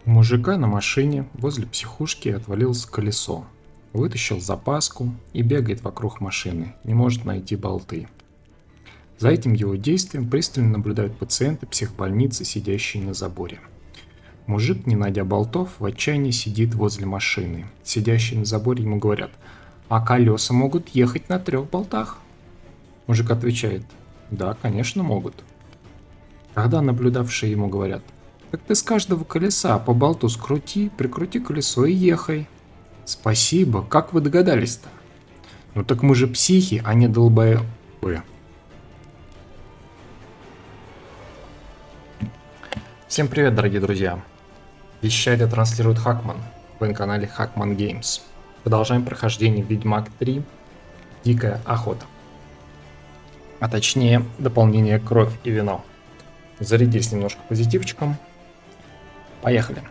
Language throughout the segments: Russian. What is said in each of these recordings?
У мужика на машине возле психушки отвалилось колесо. Вытащил запаску и бегает вокруг машины, не может найти болты. За этим его действием пристально наблюдают пациенты психбольницы, сидящие на заборе. Мужик, не найдя болтов, в отчаянии сидит возле машины. Сидящие на заборе ему говорят: «А колеса могут ехать на 3 болтах?» Мужик отвечает: «Да, конечно, могут». Тогда наблюдавшие ему говорят: «Так ты с каждого колеса по болту скрути, прикрути колесо и ехай». «Спасибо, как вы догадались-то?» «Ну так мы же психи, а не долбоебы». Всем привет, дорогие друзья! Вещание транслирует Хакман. Вы на канале Хакман Геймс. Продолжаем прохождение Ведьмак 3. Дикая охота. А точнее, дополнение Кровь и вино. Зарядились немножко позитивчиком. Поехали.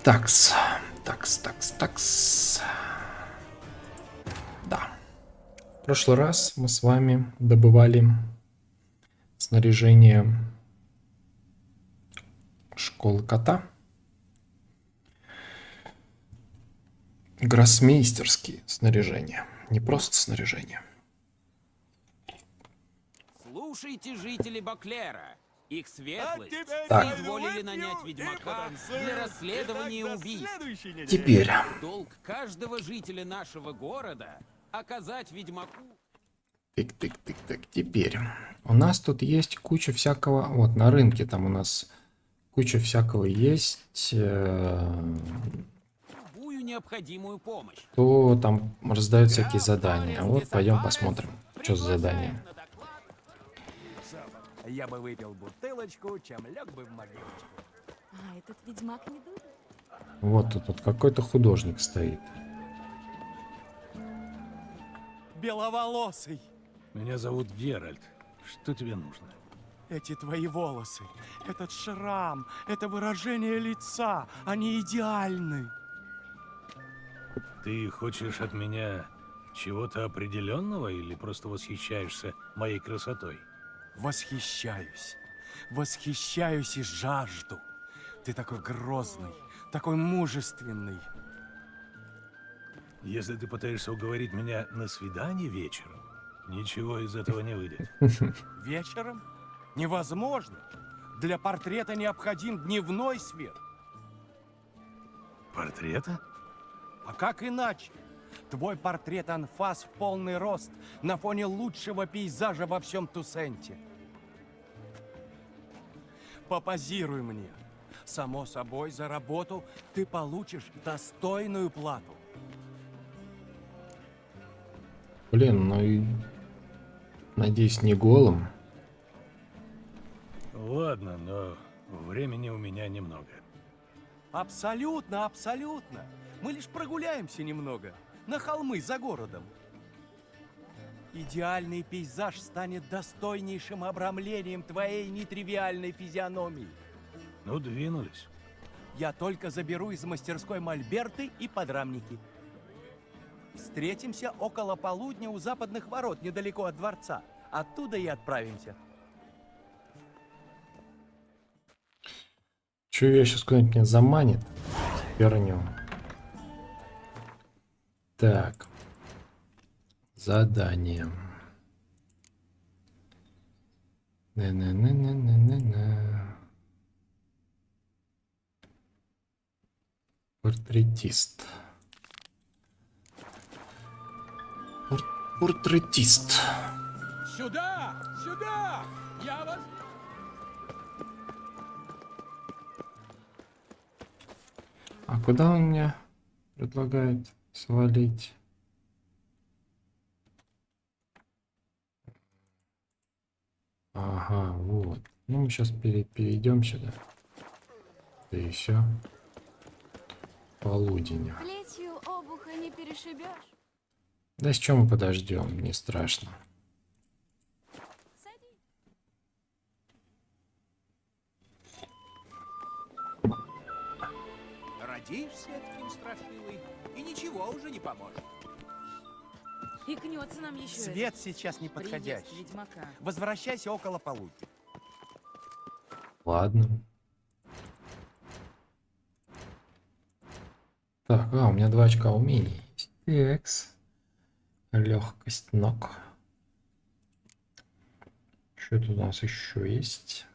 Такс. Да. В прошлый раз мы с вами добывали снаряжение школы кота. Гроссмейстерские снаряжения. Не просто снаряжение. Слушайте, жители Баклера. Их светлость Так. соизволили нанять ведьмака для расследования убийств. Теперь. Долг каждого жителя нашего города оказать ведьмаку... Тык. Теперь. У нас тут есть куча всякого. Вот на рынке там у нас куча всякого есть. Любую необходимую помощь. То там раздают всякие задания. Вот пойдем посмотрим, что за задание. Я бы выпил бутылочку, чем лег бы в могилочку. А этот ведьмак не дурак. Вот тут какой-то художник стоит. Беловолосый. Меня зовут Геральт. Что тебе нужно? Эти твои волосы, этот шрам, это выражение лица, они идеальны. Ты хочешь от меня чего-то определенного или просто восхищаешься моей красотой? Восхищаюсь и жажду. Ты такой грозный, такой мужественный. Если ты пытаешься уговорить меня на свидание вечером, ничего из этого не выйдет. Вечером? Невозможно. Для портрета необходим дневной свет. Портрета? А как иначе? Твой портрет анфас в полный рост на фоне лучшего пейзажа во всем Туссенте. Попозируй мне. Само собой, за работу ты получишь достойную плату. Блин, ну и... Надеюсь, не голым. Ладно, но времени у меня немного. Абсолютно, абсолютно. Мы лишь прогуляемся немного. На холмы за городом. Идеальный пейзаж станет достойнейшим обрамлением твоей нетривиальной физиономии. Ну, двинулись. Я только заберу из мастерской мольберты и подрамники. Встретимся около полудня у западных ворот, недалеко от дворца. Оттуда и отправимся. Чую, я сейчас куда-нибудь меня заманит. Вернем. Так. Задание. На-на-на-на-на-на-на. Портретист. Портретист. Сюда! Сюда! Я вас... А куда он мне предлагает свалить? Ага, вот. Ну, мы сейчас перейдем сюда. Да и все. Полудень. Плетью обуха не перешибешь. Да с чем мы подождем, не страшно. Садись. Родишься таким страшилой, и ничего уже не поможет. Икнется нам еще Свет сейчас приезд неподходящий. ведьмака. Возвращайся около полудня. Ладно. Так, у меня 2 очка умений есть. Экс. Легкость ног. Что тут у нас еще есть?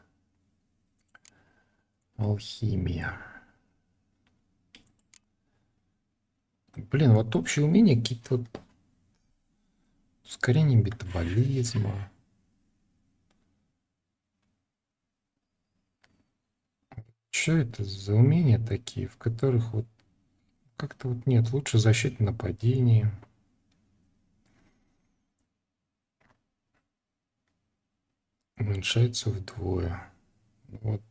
Алхимия. Блин, вот общие умения какие-то вот... Ускорение метаболизма. Что это за умения такие, в которых вот как-то вот нет, лучше защита нападения. Уменьшается вдвое. Вот.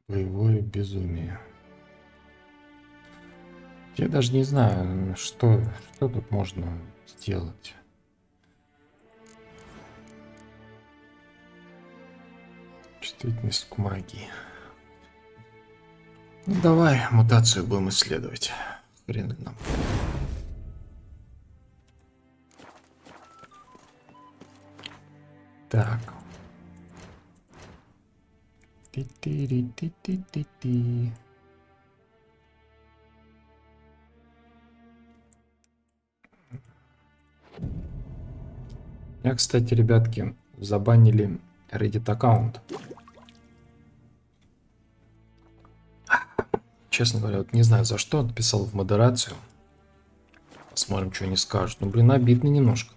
Боевое безумие. Я даже не знаю, что тут можно сделать. Чувствительность к магии. Ну давай мутацию будем исследовать. Хрен нам. Так. Ти-ти-ри-ти-ти-ти-ти. Я, кстати, ребятки, забанили Reddit аккаунт. Честно говоря, вот не знаю за что, отписал в модерацию. Посмотрим, что они скажут. Ну, блин, обидно немножко.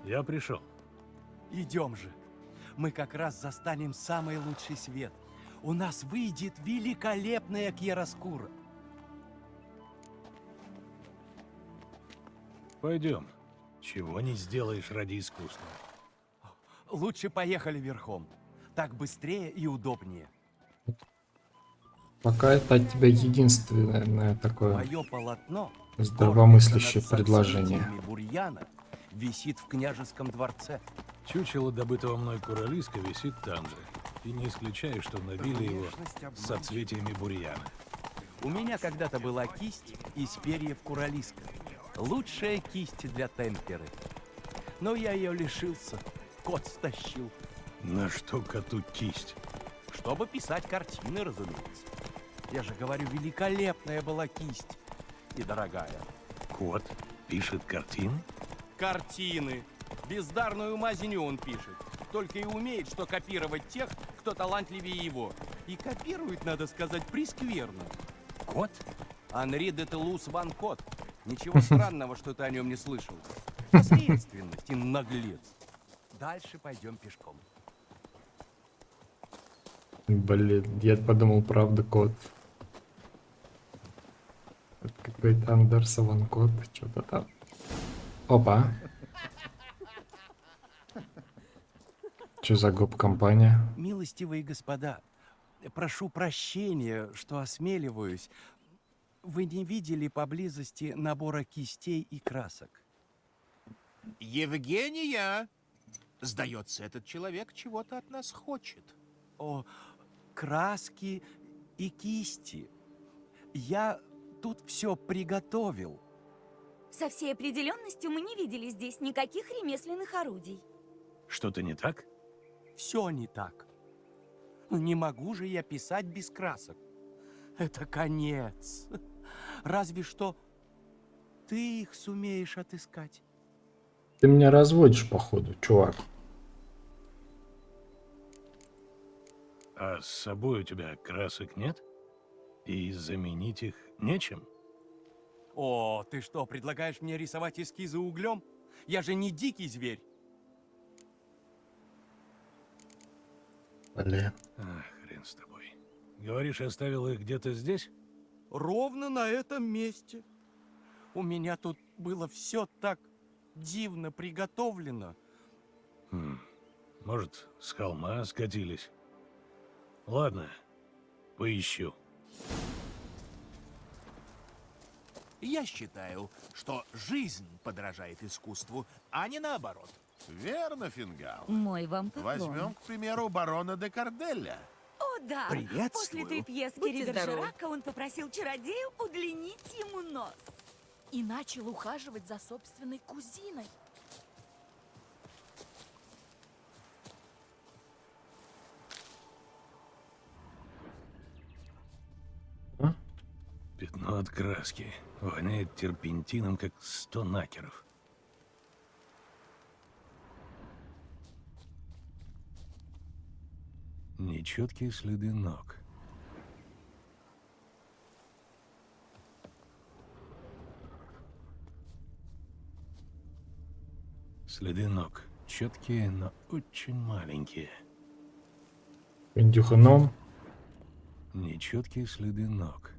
Я пришел. Идем же. Мы как раз застанем самый лучший свет. У нас выйдет великолепная кьяроскура. Пойдем. Чего не сделаешь ради искусства. Лучше поехали верхом. Так быстрее и удобнее. Пока это от тебя единственное такое Мое полотно, здравомыслящее гордо над предложение. соцветиями бурьяна, висит в княжеском дворце. Чучело добытого мной куралиска висит там же. И не исключаю, что набили его Внешность обманщика. соцветиями бурьяна. У меня когда-то была кисть из перьев куралиска. Лучшая кисть для темперы. Но я ее лишился. Кот стащил. На что коту кисть? Чтобы писать картины, разумеется. Я же говорю, великолепная была кисть. И дорогая. Кот пишет картины? Картины. Бездарную мазню он пишет. Только и умеет, что копировать тех, кто талантливее его. И копирует, надо сказать, прескверно. Кот? Анри де Телус Ван Кот. Ничего странного, что ты о нем не слышал. Посредственность и наглец. Дальше пойдем пешком. Блин, я подумал, правда, кот. Это какой-то Андерсон кот, что-то там. Опа. Что за гоп-компания? Милостивые господа, прошу прощения, что осмеливаюсь. Вы не видели поблизости набора кистей и красок? Евгения! Сдается, этот человек чего-то от нас хочет. О, краски и кисти. Я тут все приготовил. Со всей определенностью мы не видели здесь никаких ремесленных орудий. Что-то не так? Все не так. Ну, не могу же я писать без красок. Это конец. Разве что ты их сумеешь отыскать. Ты меня разводишь, походу, чувак. А с собой у тебя красок нет? И заменить их нечем? О, ты что, предлагаешь мне рисовать эскизы углем? Я же не дикий зверь. Блин. Ах, хрен с тобой. Говоришь, оставил их где-то здесь? Ровно на этом месте. У меня тут было все так дивно приготовлено. Может, с холма скатились? Ладно, поищу. Я считаю, что жизнь подражает искусству, а не наоборот. Верно, Фингал. Мой вам поклон. Возьмем, к примеру, барона де Карделля. О, да. Приветствую. После той пьески Будьте здоровы. Рибержерака он попросил чародея удлинить ему нос. И начал ухаживать за собственной кузиной. Пятно от краски. Воняет терпентином, как 100 накеров. Нечеткие следы ног. Следы ног. Четкие, но очень маленькие. Индюханом. Нечеткие следы ног.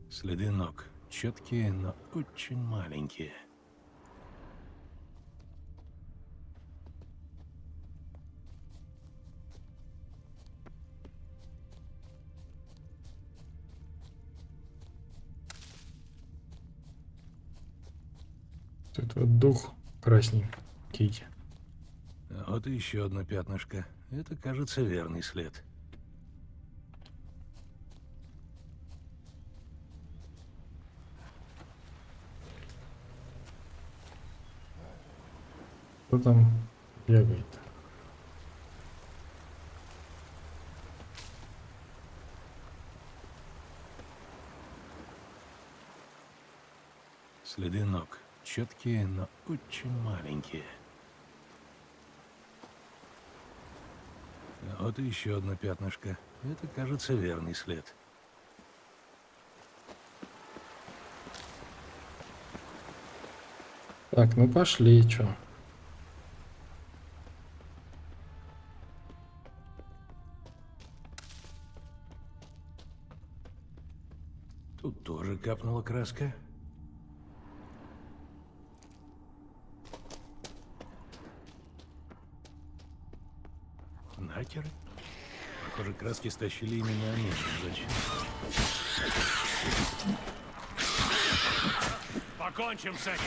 Следы ног. Четкие, но очень маленькие. Тут вот дух красненький. А вот и еще одно пятнышко. Это, кажется, верный след. Кто там бегает? Следы ног. Четкие, но очень маленькие. А вот и еще одно пятнышко. Это, кажется, верный след. Так, ну пошли, чё. Тут тоже капнула краска. Накеры? Похоже, краски стащили именно они. Зачем? Покончим с этим.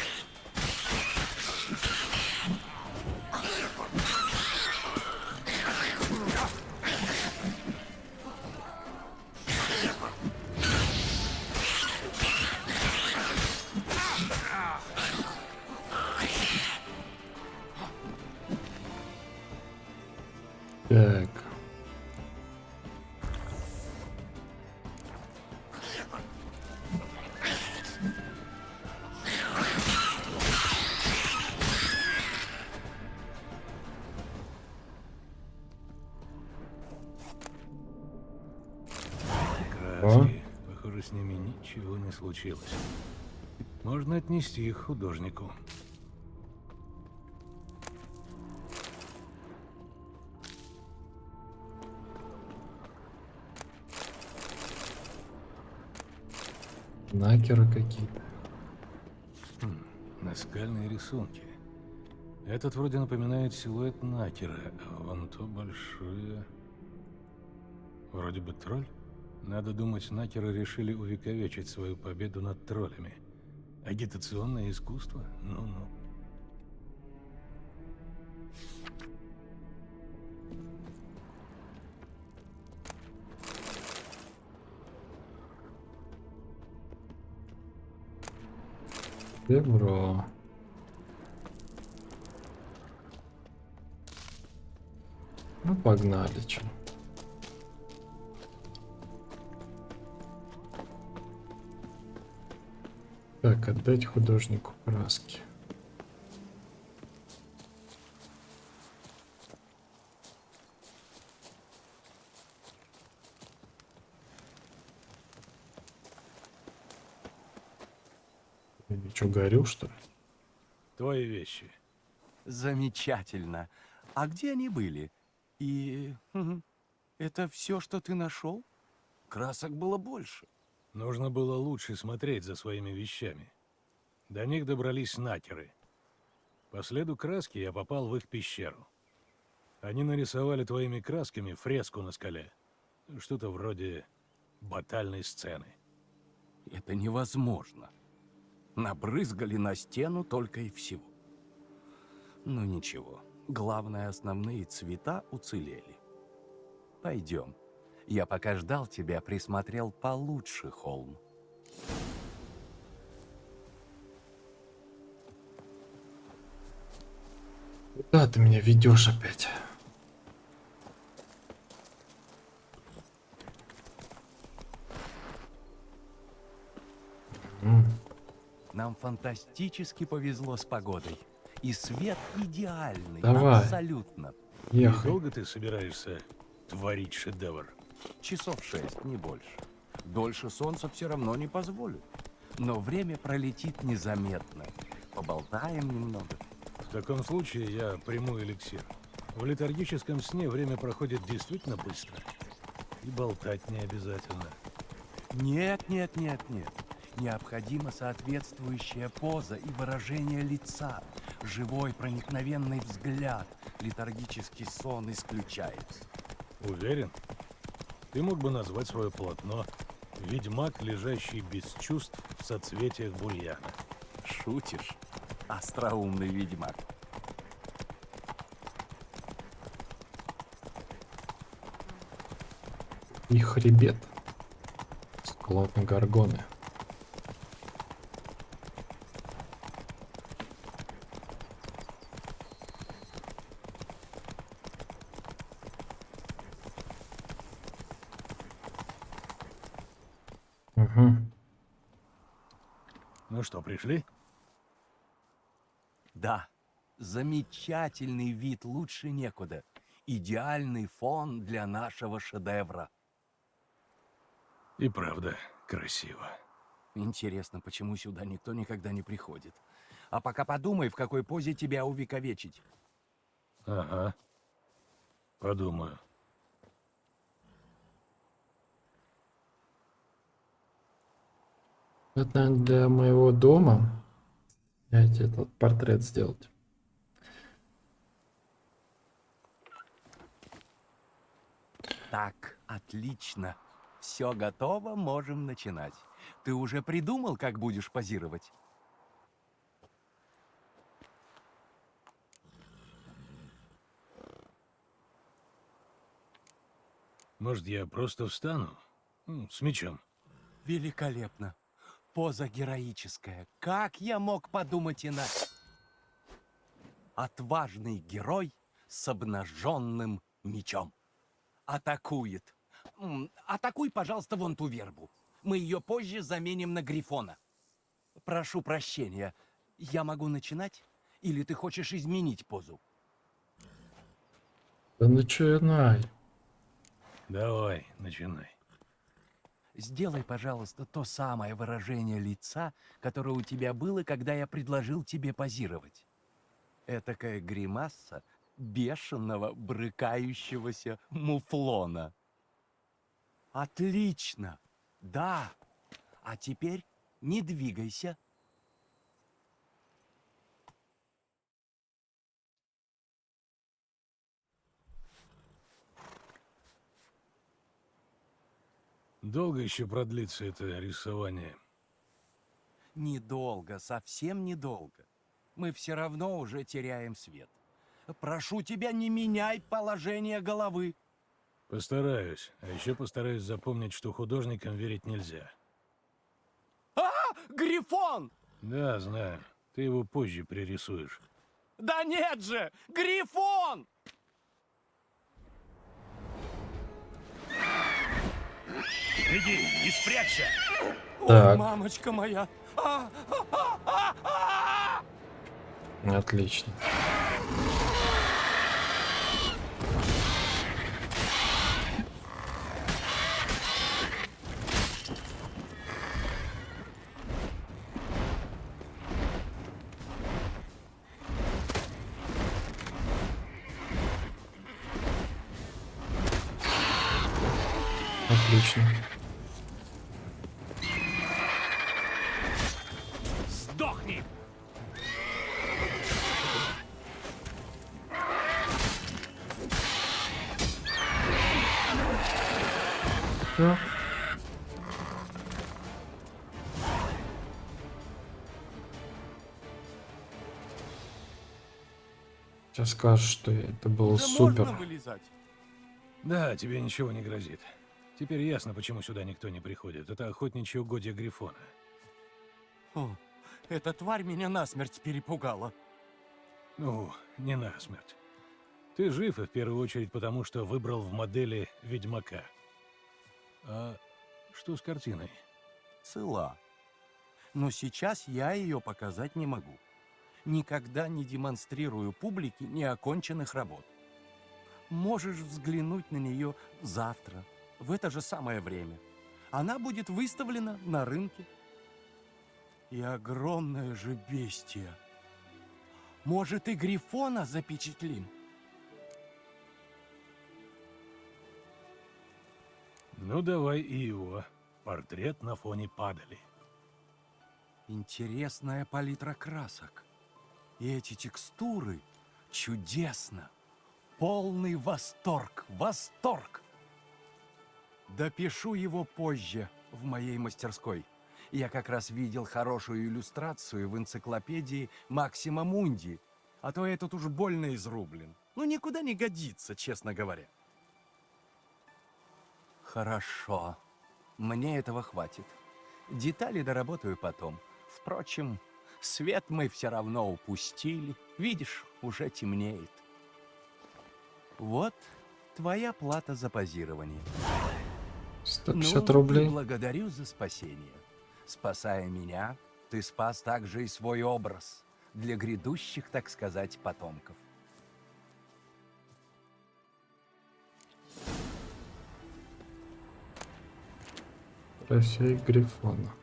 Так. Краски. Похоже, с ними ничего не случилось. Можно отнести их художнику. Накеры какие-то. Наскальные рисунки. Этот вроде напоминает силуэт накера, а вон то большое... Вроде бы тролль? Надо думать, накеры решили увековечить свою победу над троллями. Агитационное искусство? Ну-ну. Добро. Ну, погнали, чё. Так, отдать художнику краски. Я что, горю, что ли? Твои вещи. Замечательно. А где они были? И это все, что ты нашел? Красок было больше. Нужно было лучше смотреть за своими вещами. До них добрались накеры. По следу краски я попал в их пещеру. Они нарисовали твоими красками фреску на скале. Что-то вроде батальной сцены. Это невозможно. Набрызгали на стену только и всего. Ну ничего, главное, основные цвета уцелели. Пойдем. Я пока ждал тебя, присмотрел получше холм. Куда ты меня ведешь опять? Нам фантастически повезло с погодой. И свет идеальный, Давай. абсолютно. И Ехай. долго ты собираешься творить шедевр? Часов 6, не больше. Дольше солнца все равно не позволю. Но время пролетит незаметно. Поболтаем немного. В таком случае я приму эликсир. В летаргическом сне время проходит действительно быстро. И болтать не обязательно. Нет, нет, нет, нет. Необходима соответствующая поза и выражение лица. Живой проникновенный взгляд. Летаргический сон исключается. Уверен? Ты мог бы назвать свое полотно «Ведьмак, лежащий без чувств в соцветиях бурьяна». Шутишь? Остроумный ведьмак. И хребет. Склад Горгоны. Угу. Ну что, пришли? Да, замечательный вид, лучше некуда. Идеальный фон для нашего шедевра. И правда, красиво. Интересно, почему сюда никто никогда не приходит. А пока подумай, в какой позе тебя увековечить. Ага. Подумаю. Это для моего дома. Дайте этот портрет сделать. Так, отлично. Все готово, можем начинать. Ты уже придумал, как будешь позировать? Может, я просто встану? С мечом. Великолепно. Поза героическая. Как я мог подумать иначе? Отважный герой с обнаженным мечом. Атакует. Атакуй, пожалуйста, вон ту вербу. Мы ее позже заменим на Грифона. Прошу прощения. Я могу начинать? Или ты хочешь изменить позу? Да начинай. Давай, начинай. Сделай, пожалуйста, то самое выражение лица, которое у тебя было, когда я предложил тебе позировать. Этакая гримаса бешеного, брыкающегося муфлона. Отлично! Да! А теперь не двигайся. Долго еще продлится это рисование? Недолго, совсем недолго. Мы все равно уже теряем свет. Прошу тебя, не меняй положение головы. Постараюсь. А еще постараюсь запомнить, что художникам верить нельзя. Грифон! Да, знаю. Ты его позже пририсуешь. Да нет же! Грифон! Беги и спрячься! Так. Ой, мамочка моя! Отлично. Отлично. Сдохни! Всё. Сейчас скажешь, что это было Уже супер. можно вылезать? Да, тебе ничего не грозит. Теперь ясно, почему сюда никто не приходит. Это охотничье угодье Грифона. О, эта тварь меня насмерть перепугала. Ну, не насмерть. Ты жив, и в первую очередь потому, что выбрал в модели Ведьмака. А что с картиной? Цела. Но сейчас я ее показать не могу. Никогда не демонстрирую публике неоконченных работ. Можешь взглянуть на нее завтра, в это же самое время. Она будет выставлена на рынке. И огромное же бестия. Может, и Грифона запечатлим? Ну, давай и его. Портрет на фоне падали. Интересная палитра красок. И эти текстуры чудесно. Полный восторг, восторг. Допишу его позже в моей мастерской. Я как раз видел хорошую иллюстрацию в энциклопедии Максима Мунди, а то этот уж больно изрублен. Ну, никуда не годится, честно говоря. Хорошо. Мне этого хватит. Детали доработаю потом. Впрочем, свет мы все равно упустили. Видишь, уже темнеет. Вот твоя плата за позирование. 150 И рублей. благодарю за спасение. Спасая меня, ты спас также и свой образ для грядущих, так сказать, потомков. Трофей Грифона.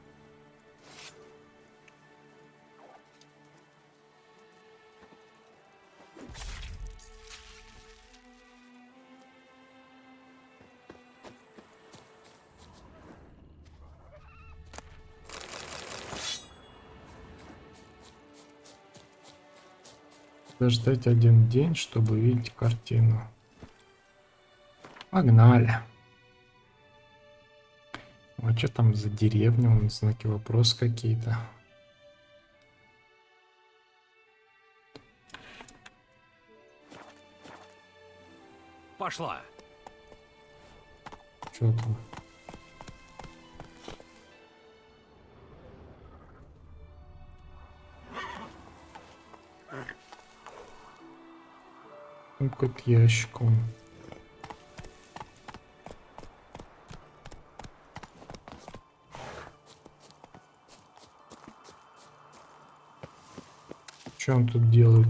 Подождать один день, чтобы увидеть картину. Погнали. А что там за деревня? Вон знаки вопроса какие-то. Пошла. Что там? Там какой-то ящик. Он. Что он тут делает?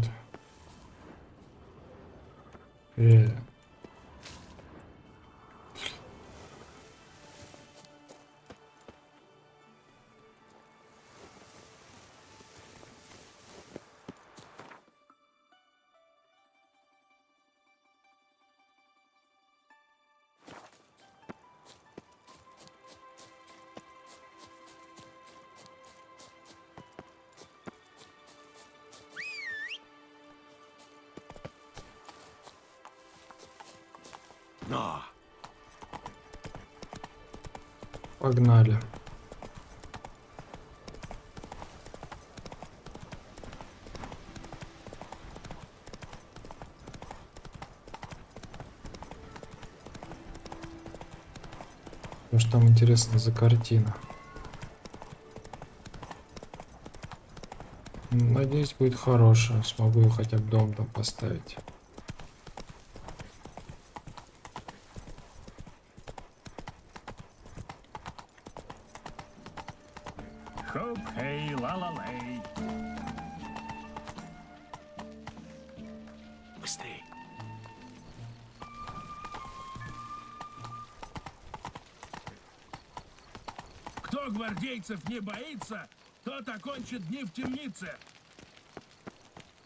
Но. Погнали. Ну что там интересно за картина? Надеюсь, будет хорошая. Смогу ее хотя бы дом там поставить. Хоп-хей, ла-ла-лей. Быстрей. Кто гвардейцев не боится, тот окончит дни в темнице.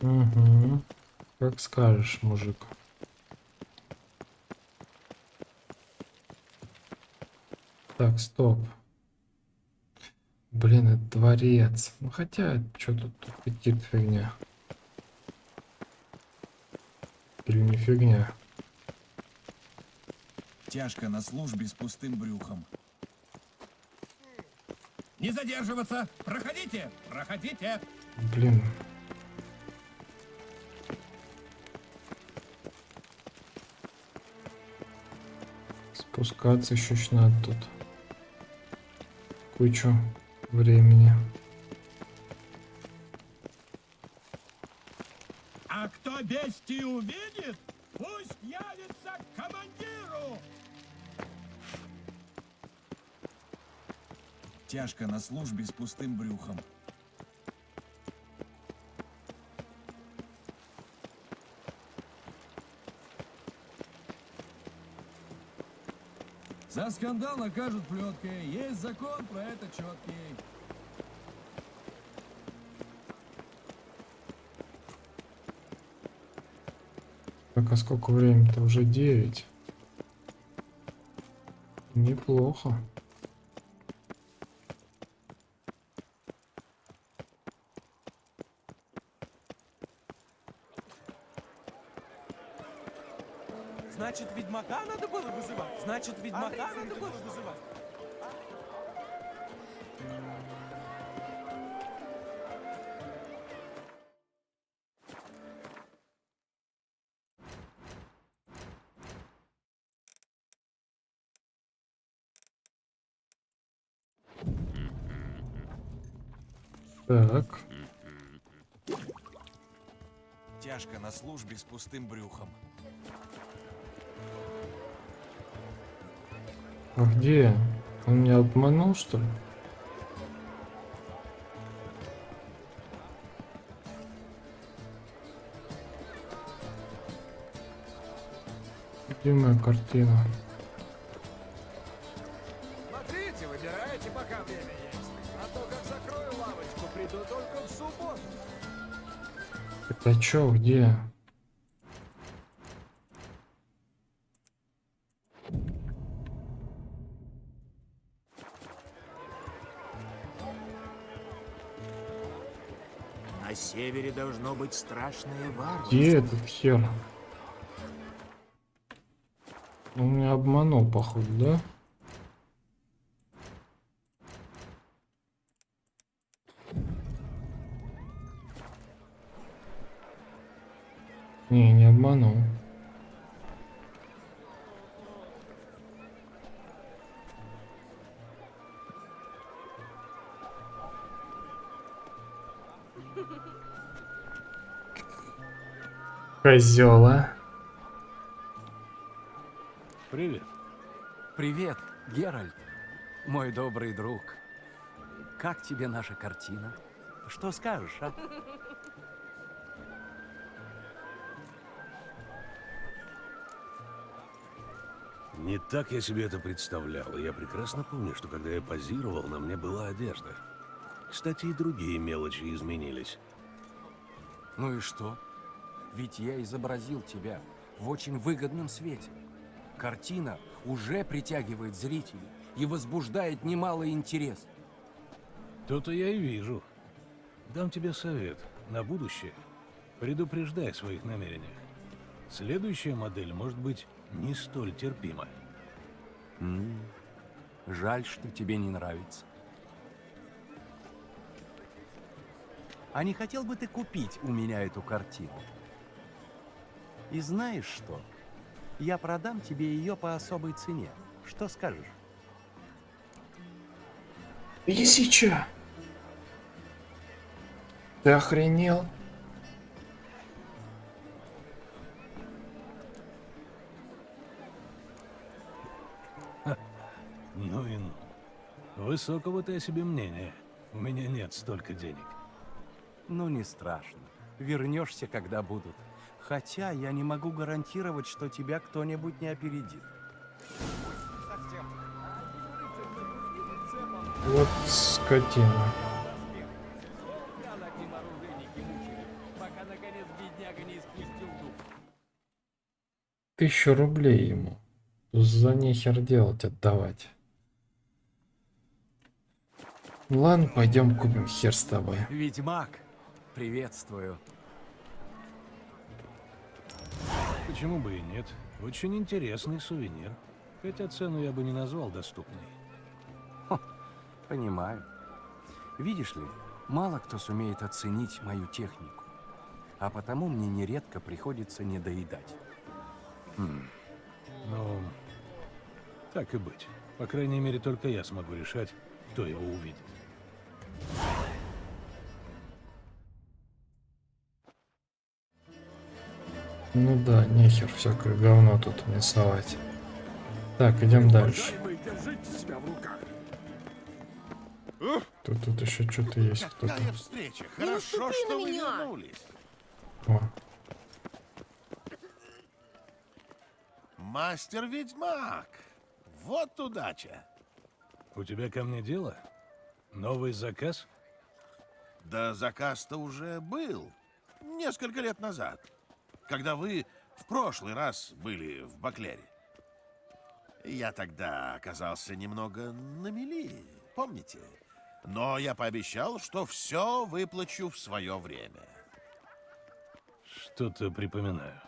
Угу. Как скажешь, мужик. Так, стоп. Блин, это дворец. Ну хотя, что тут какие-то фигня. Или не фигня. Тяжко на службе с пустым брюхом. Не задерживаться! Проходите! Проходите! Блин. Спускаться еще ж надо тут. Кучу времени. А кто бестию увидит, пусть явится к командиру! Тяжко на службе с пустым брюхом. За скандал накажут плеткой. Есть закон, про это четкий. Так, а сколько времени-то? Уже 9. Неплохо. Значит, ведьмака надо было вызывать? Значит, ведьмака надо было вызывать? Так. Тяжко на службе с пустым брюхом. А где я? Он меня обманул, что ли? Где моя картина? Смотрите, выбирайте, пока время есть. А то, как закрою лавочку, приду только в субботу. Это чё, где? На севере должно быть страшное варварство. Где этот хер? Он меня обманул, походу, да? Не обманул. Козёла. Привет. Привет, Геральт, мой добрый друг. Как тебе наша картина? Что скажешь, а? Не так я себе это представлял. Я прекрасно помню, что когда я позировал, на мне была одежда. Кстати, и другие мелочи изменились. Ну и что? Ведь я изобразил тебя в очень выгодном свете. Картина уже притягивает зрителей и возбуждает немалый интерес. То-то я и вижу. Дам тебе совет. На будущее предупреждай о своих намерениях. Следующая модель может быть не столь терпима. Жаль, что тебе не нравится. А не хотел бы ты купить у меня эту картину? И знаешь что? Я продам тебе ее по особой цене. Что скажешь? Тысяча? Ты охренел? Ну и ну. Высокого ты о себе мнения. У меня нет столько денег. Ну, не страшно. Вернешься, когда будут. Хотя я не могу гарантировать, что тебя кто-нибудь не опередит. Вот скотина. 1000 рублей ему. За нехер делать, отдавать. Ладно, пойдем купим, хер с тобой. Ведьмак, приветствую. Почему бы и нет? Очень интересный сувенир. Хотя цену я бы не назвал доступной. Понимаю. Видишь ли, мало кто сумеет оценить мою технику. А потому мне нередко приходится недоедать. Ну, так и быть. По крайней мере, только я смогу решать, кто его увидит. Ну да, нехер всякое говно тут рисовать. Так, идем дальше. Тут еще что-то есть. Кто-то. Какая встреча! Хорошо, что вы вернулись. О, Мастер-ведьмак! Вот удача! У тебя ко мне дело? Новый заказ? Да заказ-то уже был. Несколько лет назад. Когда вы в прошлый раз были в Баклере. Я тогда оказался немного на мели, помните? Но я пообещал, что все выплачу в свое время. Что-то припоминаю.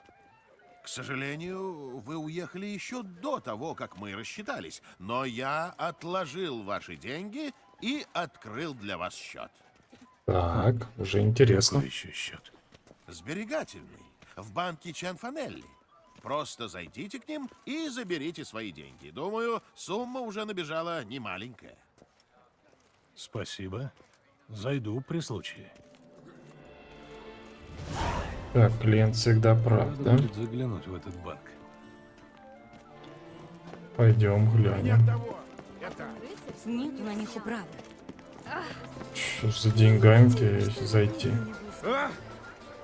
К сожалению, вы уехали еще до того, как мы рассчитались. Но я отложил ваши деньги и открыл для вас счет. так, уже интересно. Какой еще счет? Сберегательный. В банке Чанфанелли. Просто зайдите к ним и заберите свои деньги. Думаю, сумма уже набежала немаленькая. Спасибо. Зайду при случае. Так, клиент всегда прав, Надо да? будет заглянуть в этот банк. Пойдем глянем. Нет на них управы. Что ж за деньгами-то если зайти?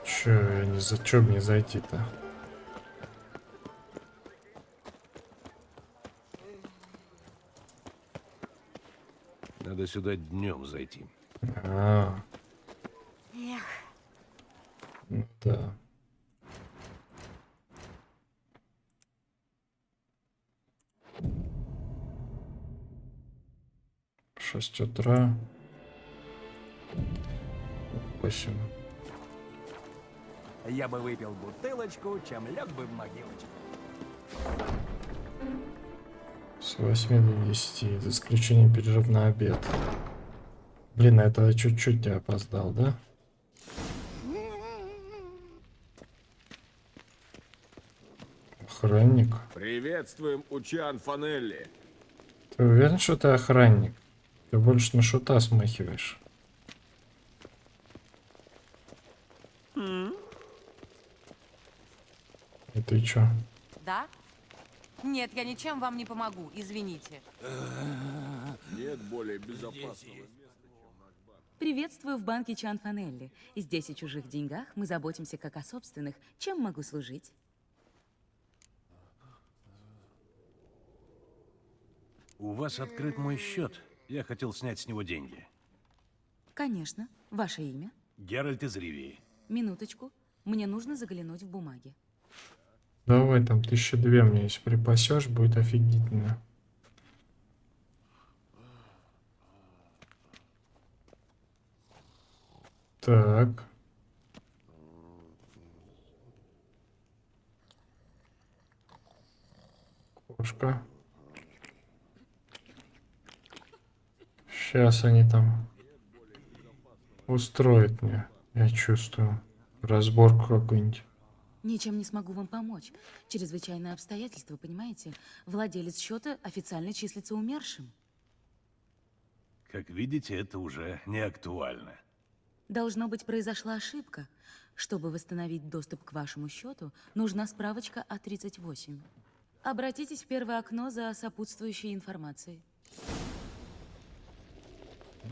Че, я не за чё мне зайти-то? Надо сюда днем зайти. А, Эх, ну да. В 6 утра. 8. Я бы выпил бутылочку, чем лег бы в могилочку. С 8 до 10, за исключением перерыв на обед. Блин, а это чуть-чуть я опоздал, да? Охранник? Приветствуем у Чанфанелли. Ты уверен, что ты охранник? Ты больше на шута смахиваешь. И ты чё? Да? Нет, я ничем вам не помогу, извините. Нет более безопасного места. приветствую в банке Чанфанелли. Здесь о чужих деньгах мы заботимся как о собственных. Чем могу служить? У вас открыт мой счет. Я хотел снять с него деньги. Конечно. Ваше имя? Геральт из Ривии. Минуточку. Мне нужно заглянуть в бумаги. Давай, там 1002 мне если припасешь, будет офигительно. Так. Кошка. Сейчас они там устроят мне, я чувствую, разборку какую-нибудь. Ничем не смогу вам помочь. Чрезвычайное обстоятельство, понимаете? Владелец счета официально числится умершим. Как видите, это уже не актуально. Должно быть, произошла ошибка. Чтобы восстановить доступ к вашему счету, нужна справочка А38. Обратитесь в первое окно за сопутствующей информацией.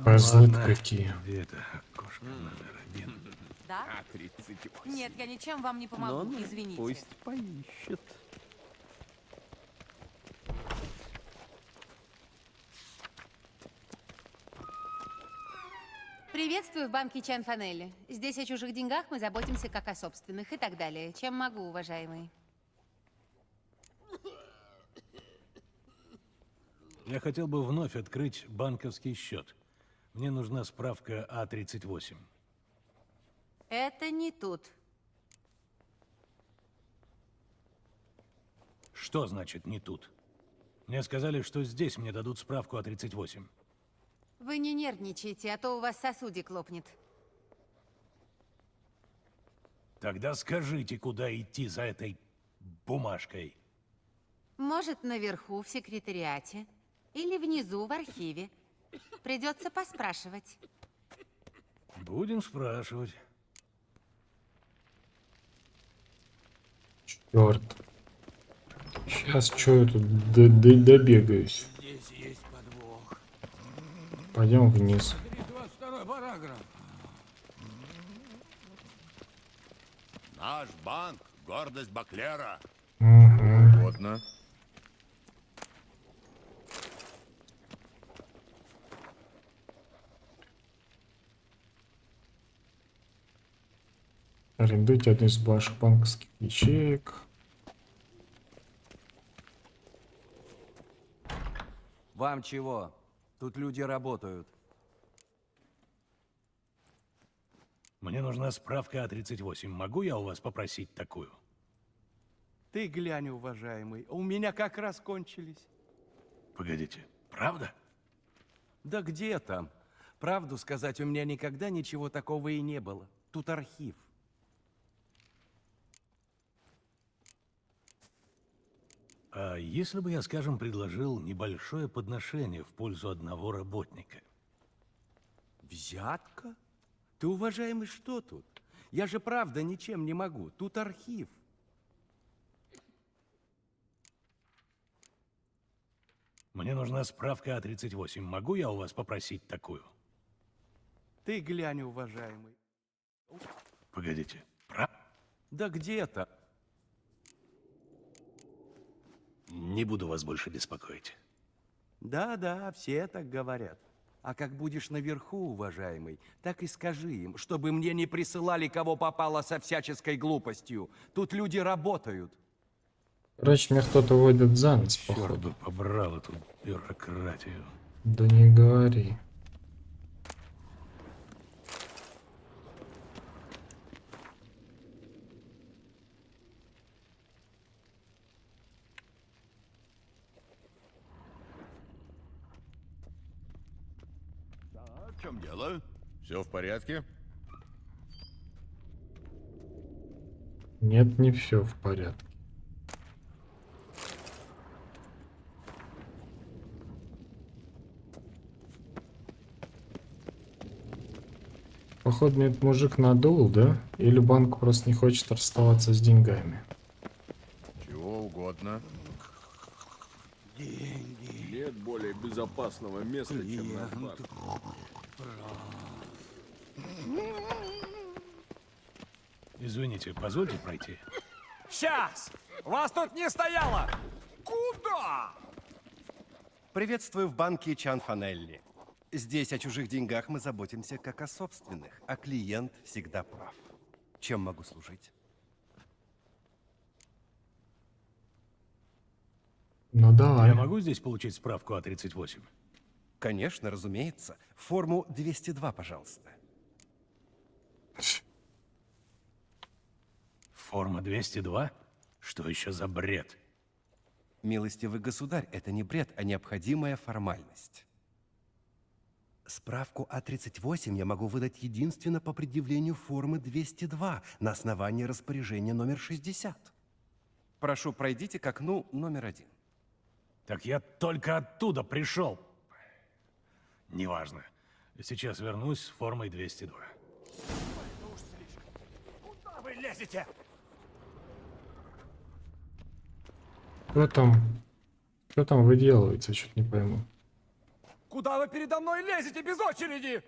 Козлы ладно. какие. Где это окошко номер 1? Да? Нет, я ничем вам не помогу, извините. поищет. Приветствую в банке Чанфанелли. Здесь о чужих деньгах мы заботимся как о собственных и так далее. Чем могу, уважаемый? Я хотел бы вновь открыть банковский счет. Мне нужна справка А38. Это не тут. Что значит не тут? Мне сказали, что здесь мне дадут справку о 38. Вы не нервничайте, а то у вас сосудик лопнет. Тогда скажите, куда идти за этой бумажкой. Может, наверху в секретариате или внизу в архиве. Придется поспрашивать. Будем спрашивать. Черт. Сейчас что я тут добегаюсь. Здесь есть подвох. Пойдем вниз. 22 параграф. Наш банк — гордость Баклера. Угу. Угодно. Арендуйте одну из ваших банковских ячеек. Вам чего? Тут люди работают. Мне нужна справка о 38. Могу я у вас попросить такую? Ты глянь, уважаемый, у меня как раз кончились. Погодите, правда? Да где там? Правду сказать, у меня никогда ничего такого и не было. Тут архив. А если бы я, скажем, предложил небольшое подношение в пользу одного работника? Взятка? Ты, уважаемый, что тут? Я же правда ничем не могу. Тут архив. Мне нужна справка о 38. Могу я у вас попросить такую? Ты глянь, уважаемый. Погодите, Да где-то. Не буду вас больше беспокоить. Да, все так говорят. А как будешь наверху, уважаемый, так и скажи им, чтобы мне не присылали кого попало со всяческой глупостью. Тут люди работают. Короче, меня кто-то водит за нос, Черт походу. бы побрал эту бюрократию. Да не говори. В чем дело? Все в порядке? Нет, не все в порядке. Походу, мне этот мужик надул, да? Или банк просто не хочет расставаться с деньгами? Чего угодно. Нет более безопасного места, чем наш банк. Извините, позвольте пройти. Сейчас! Вас тут не стояло! Куда? Приветствую в банке Чан Фанелли. Здесь о чужих деньгах мы заботимся как о собственных, а клиент всегда прав. Чем могу служить? Ну давай. Я могу здесь получить справку о 38? Конечно, разумеется. Форму 202, пожалуйста. Форма 202? Что еще за бред? Милостивый государь, это не бред, а необходимая формальность. Справку А38 я могу выдать единственно по предъявлению формы 202 на основании распоряжения номер 60. Прошу, пройдите к окну номер 1. Так я только оттуда пришел. Неважно. Сейчас вернусь с формой 202. Куда вы лезете? Что там? Что там выделывается? Что-то не пойму. Куда вы передо мной лезете без очереди?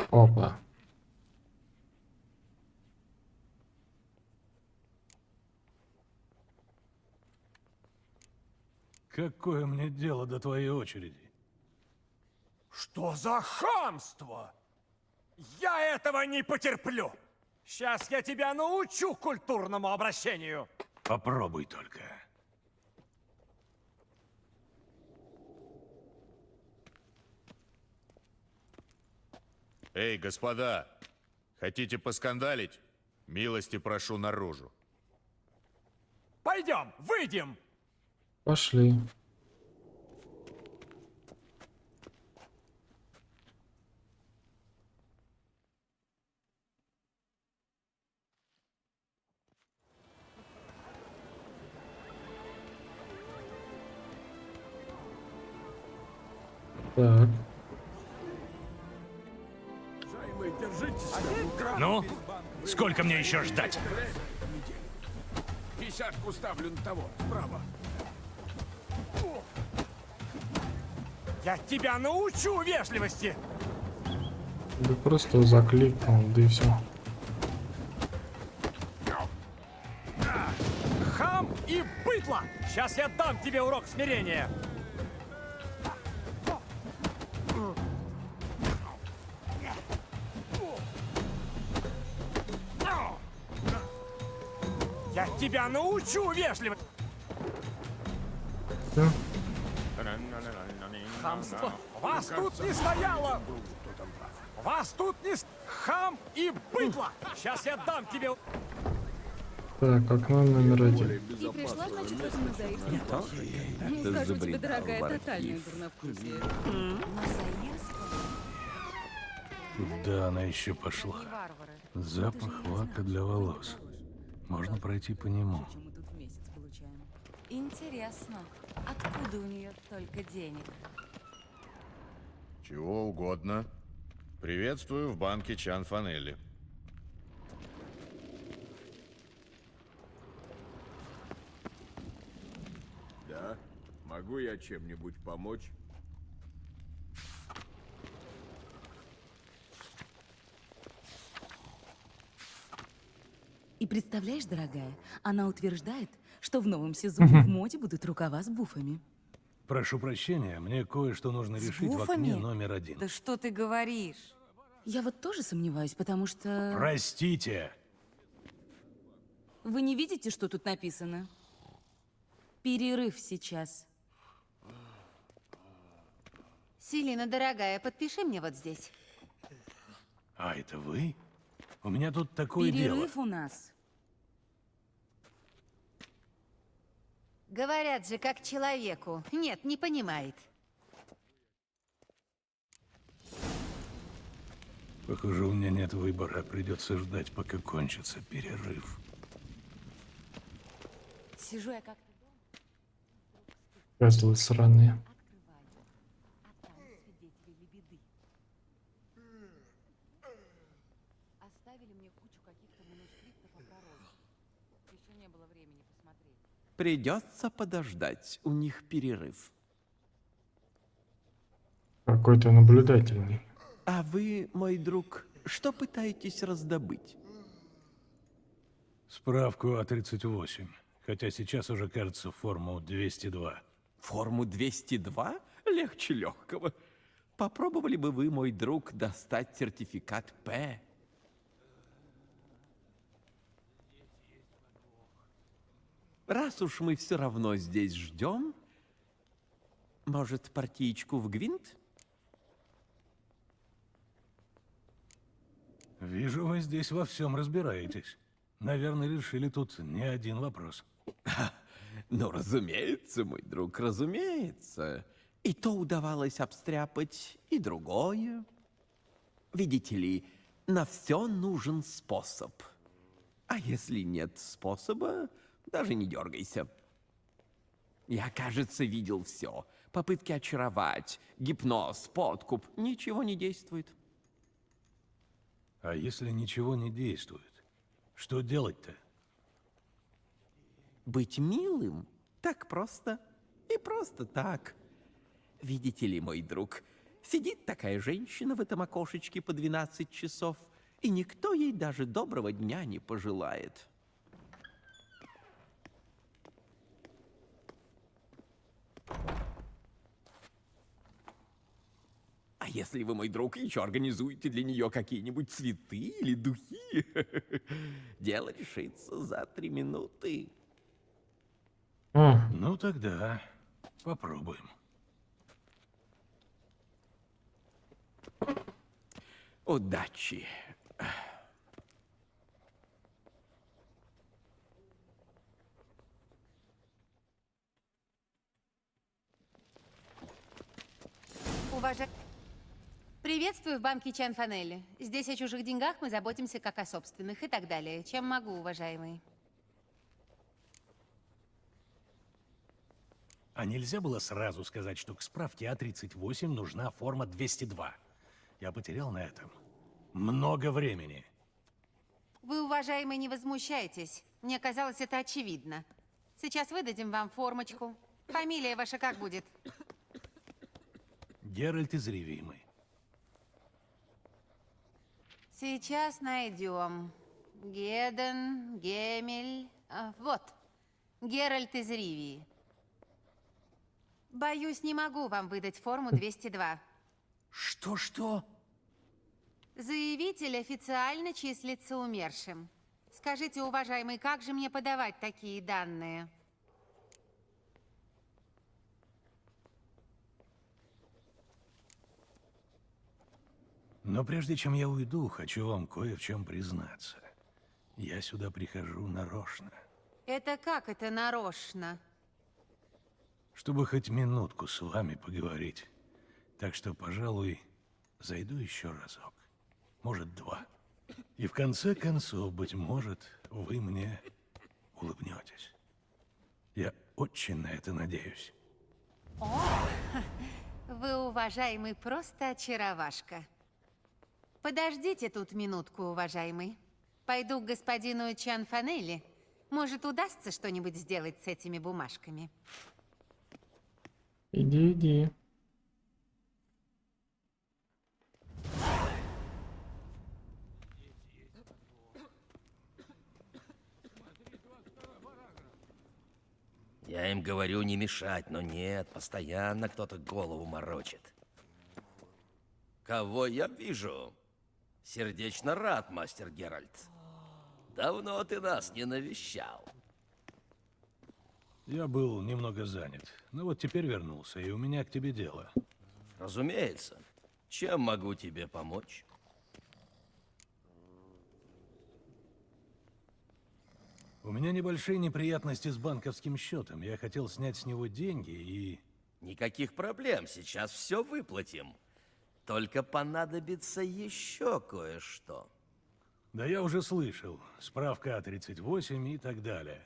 Опа. Какое мне дело до твоей очереди? Что за хамство? Я этого не потерплю. Сейчас я тебя научу культурному обращению. Попробуй только. Эй, господа, хотите поскандалить? Милости прошу наружу. По Пойдем, выйдем. Пошли. Так. Ну, сколько мне еще ждать? Десятку ставлю на того, справа. Я тебя научу вежливости. Да просто закликнул, да и все. Хам и быдло! Сейчас я дам тебе урок смирения. Я тебя научу вежливости. Да. Хамство! Вас тут не стояло! Вас тут не... Хам и быдло! Сейчас я дам тебе... Так, окно номер 1. И пришла, значит, в этом мозаик. Не скажу тебе, дорогая, тотальное дурновкусие. Куда она еще пошла? Запах лака для волос. Можно пройти по нему. Мы тут в месяц получаем. Интересно, откуда у нее столько денег? Чего угодно. Приветствую в банке Чан Фанелли. Да? Могу я чем-нибудь помочь? И представляешь, дорогая, она утверждает, что в новом сезоне в моде будут рукава с буфами. Прошу прощения, мне кое-что нужно С решить в буфами? окне номер 1. Да что ты говоришь? Я вот тоже сомневаюсь, потому что... Простите! Вы не видите, что тут написано? Перерыв сейчас. Селина, дорогая, подпиши мне вот здесь. А это вы? У меня тут такое дело. Перерыв у нас. Говорят же, как человеку. Нет, не понимает. Похоже, у меня нет выбора. Придется ждать, пока кончится перерыв. Сижу я как-то Козлы сраные. оставили мне кучу каких-то манускриптов о пророке. Еще не было времени посмотреть. Придется подождать. У них перерыв. Какой-то наблюдательный. А вы, мой друг, что пытаетесь раздобыть? Справку о 38. Хотя сейчас уже, кажется, форму 202. Форму 202? Легче легкого. Попробовали бы вы, мой друг, достать сертификат П? Раз уж мы все равно здесь ждем, может, партиечку в гвинт? Вижу, вы здесь во всем разбираетесь. Наверное, решили тут не один вопрос. Ну, разумеется, мой друг, разумеется. И то удавалось обстряпать, и другое. Видите ли, на все нужен способ. А если нет способа, даже не дергайся. Я, кажется, видел все. Попытки очаровать, гипноз, подкуп. Ничего не действует. А если ничего не действует, что делать-то? Быть милым так просто. И просто так. Видите ли, мой друг, сидит такая женщина в этом окошечке по 12 часов, и никто ей даже доброго дня не пожелает. А если вы, мой друг, еще организуете для нее какие-нибудь цветы или духи, дело решится за 3 минуты. Ну тогда попробуем. Удачи. Приветствую в банке Чан Фанелли. Здесь о чужих деньгах мы заботимся как о собственных и так далее. Чем могу, уважаемый? А нельзя было сразу сказать, что к справке А38 нужна форма 202? Я потерял на этом много времени. Вы, уважаемый, не возмущайтесь. Мне казалось, это очевидно. Сейчас выдадим вам формочку. Фамилия ваша как будет? Геральт из Ривии. Сейчас найдем. Геден, Гемель. Вот. Геральт из Ривии. Боюсь, не могу вам выдать форму 202. Что? Заявитель официально числится умершим. Скажите, уважаемый, как же мне подавать такие данные? Но прежде чем я уйду, хочу вам кое в чем признаться. Я сюда прихожу нарочно, Это как это нарочно? чтобы хоть минутку с вами поговорить. Так что, пожалуй, зайду еще разок. Может, два. И в конце концов, быть может, вы мне улыбнетесь. Я очень на это надеюсь. Вы, уважаемый, просто очаровашка. Подождите тут минутку, уважаемый. Пойду к господину Чан Фанелли. Может, удастся что-нибудь сделать с этими бумажками. Иди. Я им говорю не мешать, но нет, постоянно кто-то голову морочит. Кого я вижу? Сердечно рад, мастер Геральт. Давно ты нас не навещал. Я был немного занят, но вот теперь вернулся, и у меня к тебе дело. Разумеется. Чем могу тебе помочь? У меня небольшие неприятности с банковским счетом. Я хотел снять с него деньги и... Никаких проблем, сейчас все выплатим. Только понадобится еще кое-что. Да я уже слышал. Справка А38 и так далее.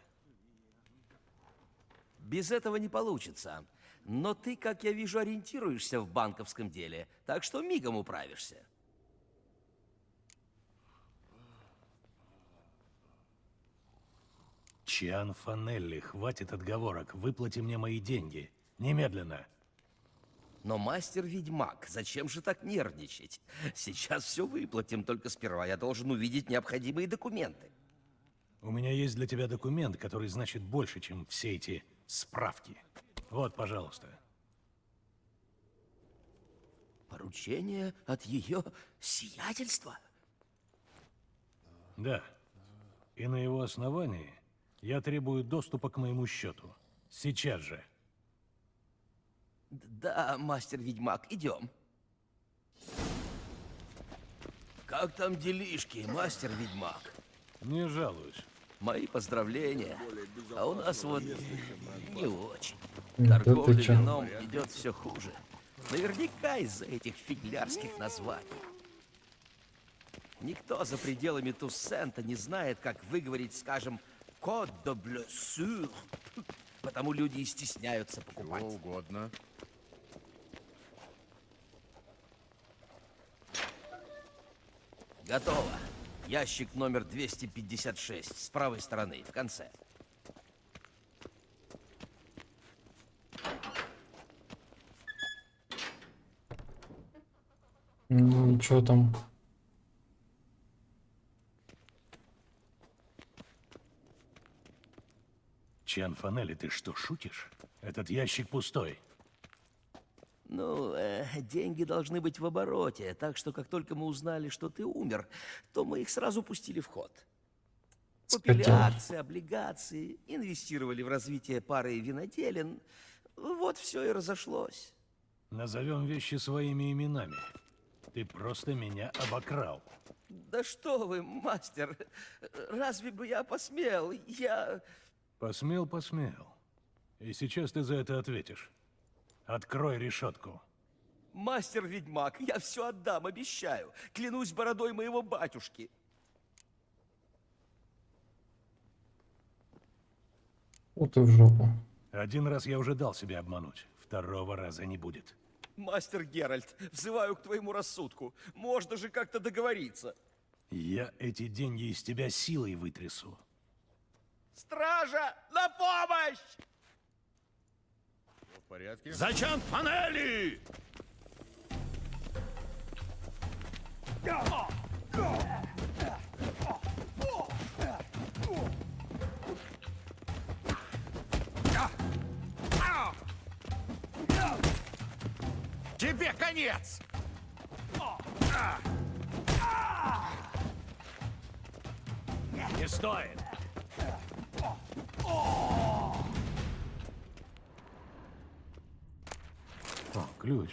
Без этого не получится. Но ты, как я вижу, ориентируешься в банковском деле, так что мигом управишься. Чан Фанелли, хватит отговорок. Выплати мне мои деньги. Немедленно. Но, мастер-ведьмак, зачем же так нервничать? Сейчас все выплатим, только сперва я должен увидеть необходимые документы. У меня есть для тебя документ, который значит больше, чем все эти справки. Вот, пожалуйста. Поручение от ее сиятельства? Да. И на его основании я требую доступа к моему счету. Сейчас же. Да, мастер-ведьмак, идем. Как там делишки, мастер-ведьмак? Не жалуюсь. Мои поздравления. А у нас вот не очень. Да ты Торговля чё? вином идет все хуже. Наверняка из-за этих фиглярских названий. Никто за пределами Туссента не знает, как выговорить, скажем, «Кот де блессур». Потому люди и стесняются покупать. Чего угодно. Готово. Ящик номер 256, с правой стороны, в конце. Ну, что там? Чан Фанелли, ты что, шутишь? Этот ящик пустой. Ну, деньги должны быть в обороте, так что как только мы узнали, что ты умер, то мы их сразу пустили в ход. Купили Скотина. акции, облигации, инвестировали в развитие пары виноделин. Вот все и разошлось. Назовем вещи своими именами. Ты просто меня обокрал. Да что вы, мастер, разве бы я посмел? Посмел. И сейчас ты за это ответишь. Открой решетку. Мастер-ведьмак, я все отдам, обещаю. Клянусь бородой моего батюшки. Вот и в жопу. Один раз я уже дал себя обмануть. Второго раза не будет. Мастер Геральт, взываю к твоему рассудку. Можно же как-то договориться. Я эти деньги из тебя силой вытрясу. Стража, на помощь! В порядке? За Чан-Фанелли! Тебе конец! Не стоит. О, ключ.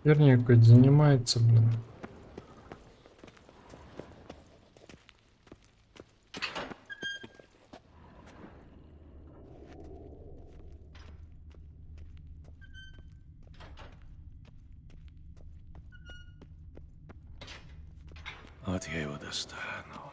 Вернее, какой-то занимается, блин. Вот я его достану.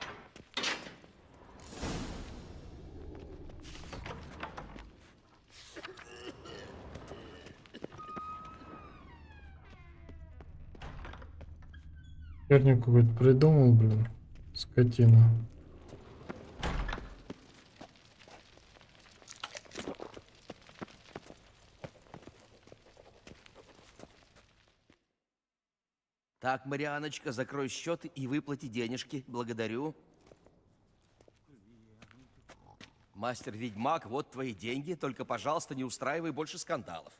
Херню какой-то придумал, блин. Скотина. Так, Марианочка, закрой счет и выплати денежки. Благодарю. Мастер-ведьмак, вот твои деньги. Только, пожалуйста, не устраивай больше скандалов.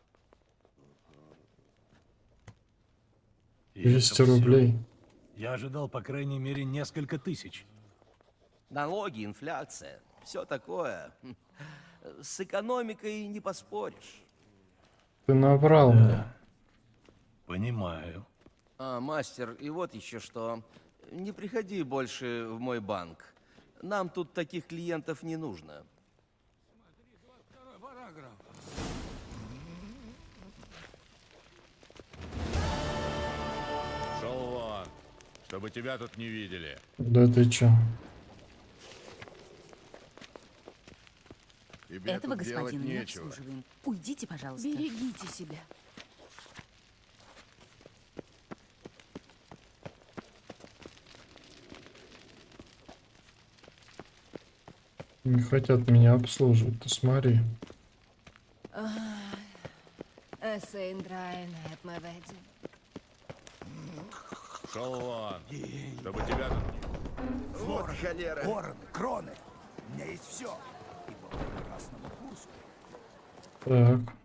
200 Это всё. рублей. Я ожидал, по крайней мере, несколько тысяч. Налоги, инфляция, все такое. С экономикой не поспоришь. Ты набрал мне. Понимаю. А, мастер, и вот еще что. Не приходи больше в мой банк. Нам тут таких клиентов не нужно. Шел вон, чтобы тебя тут не видели. Да ты чё? Тебе Этого тут делать господина не нечего. обслуживаем. Уйдите, пожалуйста. Берегите себя. Не хотят меня обслуживать, ты смотри. Шел вон, чтобы тебя тут... Вот холера. Вороны, кроны. У меня есть все. И по прекрасному курсу. Так.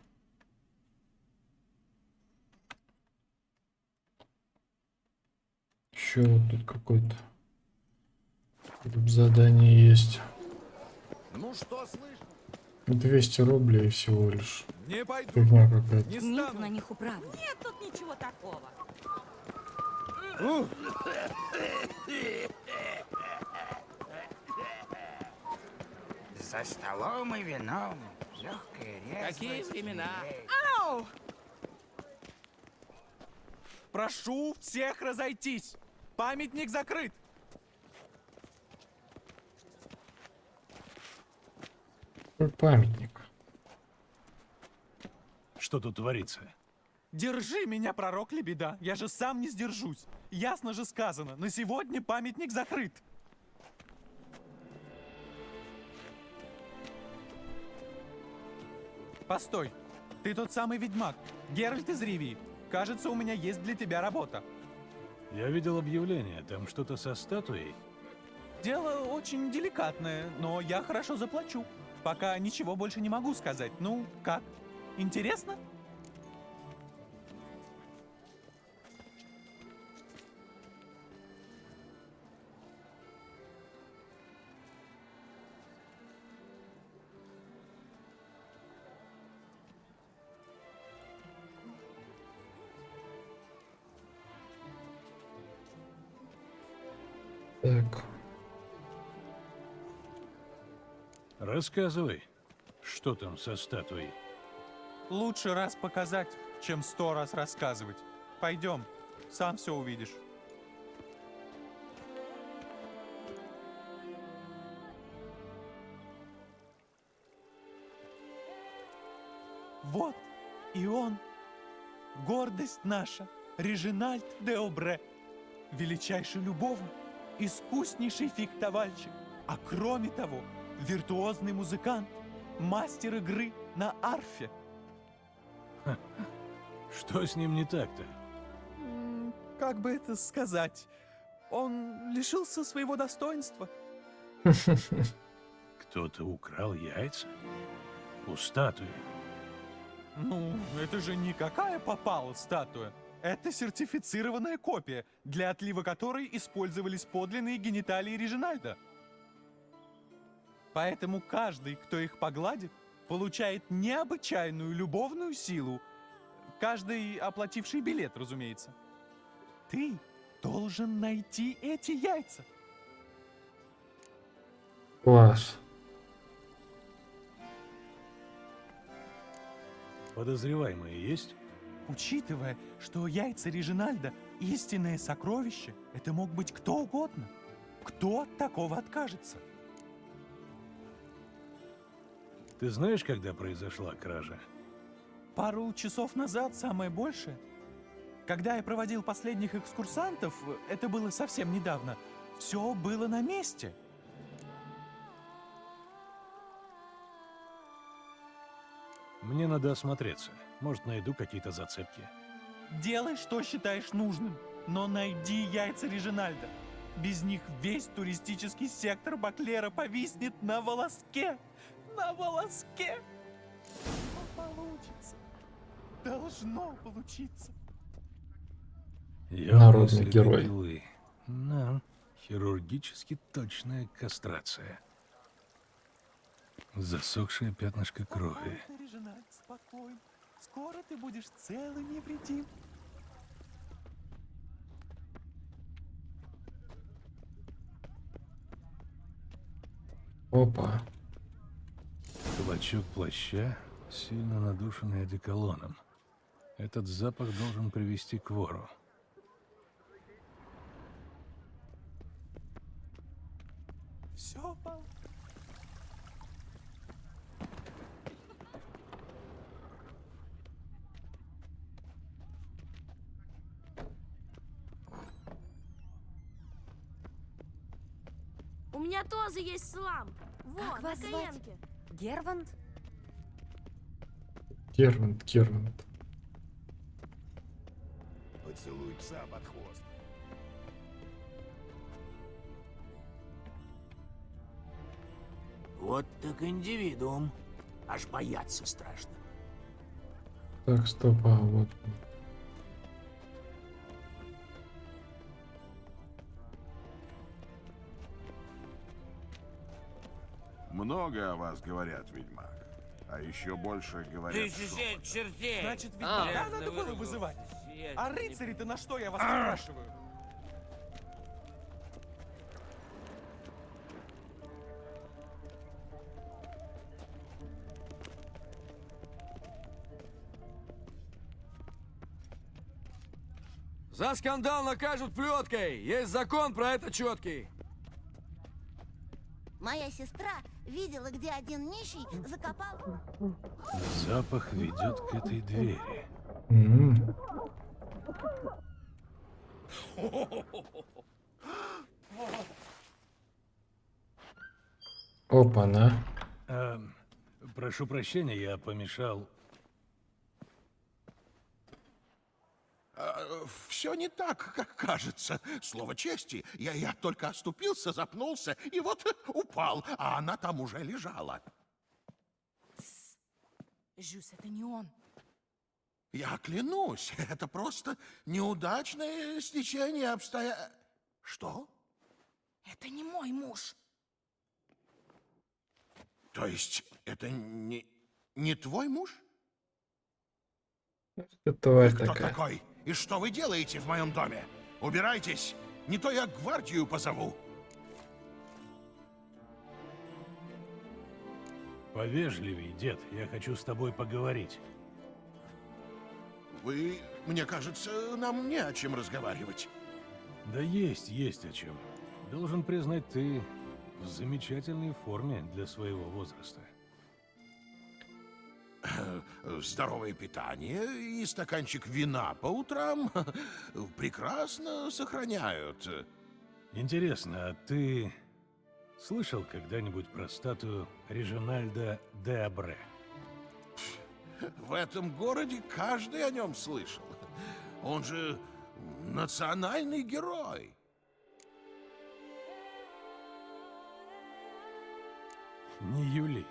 Еще вот тут какое-то задание есть. Ну что слышно? 200 рублей всего лишь. Не пойду. Фигня какая-то. Не Нет стану. на них управы. Нет тут ничего такого. За столом и вином. Легкая резвость. Какие времена? Ау! Прошу всех разойтись. Памятник закрыт. Какой памятник. Что тут творится? Держи меня, пророк Лебеда. Я же сам не сдержусь. Ясно же сказано. На сегодня памятник закрыт. Постой. Ты тот самый ведьмак. Геральт из Ривии. Кажется, у меня есть для тебя работа. Я видел объявление, там что-то со статуей. Дело очень деликатное, но я хорошо заплачу. Пока ничего больше не могу сказать. Ну, как? Интересно? Так. Рассказывай, что там со статуей? Лучше раз показать, чем 100 раз рассказывать. Пойдем, сам все увидишь. Вот и он, гордость наша, Режинальд де Обре, величайший любовник, искуснейший фехтовальщик, а кроме того, виртуозный музыкант, мастер игры на арфе. Что с ним не так-то? Как бы это сказать? Он лишился своего достоинства. Кто-то украл яйца? У статуи? Ну, это же никакая попала статуя. Это сертифицированная копия, для отлива которой использовались подлинные гениталии Режинальда. Поэтому каждый, кто их погладит, получает необычайную любовную силу. Каждый, оплативший билет, разумеется. Ты должен найти эти яйца. Класс. Подозреваемые есть? Учитывая, что яйца Режинальда — истинное сокровище, это мог быть кто угодно. Кто от такого откажется? Ты знаешь, когда произошла кража? Пару часов назад, самое большее. Когда я проводил последних экскурсантов, это было совсем недавно, все было на месте. Мне надо осмотреться. Может, найду какие-то зацепки. Делай, что считаешь нужным, но найди яйца Режинальда. Без них весь туристический сектор Баклера повиснет на волоске. На волоске. Но получится. Должно получиться. Народный герой. Пилы. Да, хирургически точная кастрация. Засохшее пятнышко крови. Спокойно, Режинальд, спокойно. Скоро ты будешь цел и невредим. Опа. Клочок плаща, сильно надушенный одеколоном. Этот запах должен привести к вору. Все, Пал. У меня тоже есть слам. Вот, Как вас на звать? коленке. Герванд? Кервант. Поцелуй пса под хвост. Вот так индивидуум. Аж бояться страшно. Так, стоп, а вот. Много о вас говорят, ведьмак. А еще больше говорят... чертей! Значит, ведьмака надо было вызывать. А рыцари-то на что, я вас спрашиваю? За скандал накажут плеткой. Есть закон про это четкий. Моя сестра видела, где один нищий закопал... Запах ведет к этой двери. Опа-на. Прошу прощения, я помешал. Все не так, как кажется. Слово чести. Я только оступился, запнулся и вот упал, а она там уже лежала. Жюс, это не он. Я клянусь, это просто неудачное стечение обстоятельств. Что? Это не мой муж. То есть это не твой муж? Это тварь Кто такая. такой? И что вы делаете в моем доме? Убирайтесь, не то я гвардию позову. Повежливей, дед, я хочу с тобой поговорить. Мне кажется, нам не о чем разговаривать. Да есть о чем. Должен признать, ты в замечательной форме для своего возраста. Здоровое питание и стаканчик вина по утрам прекрасно сохраняют. Интересно, а ты слышал когда-нибудь про статую Режинальда де Абре? В этом городе каждый о нем слышал. Он же национальный герой. Не Юли.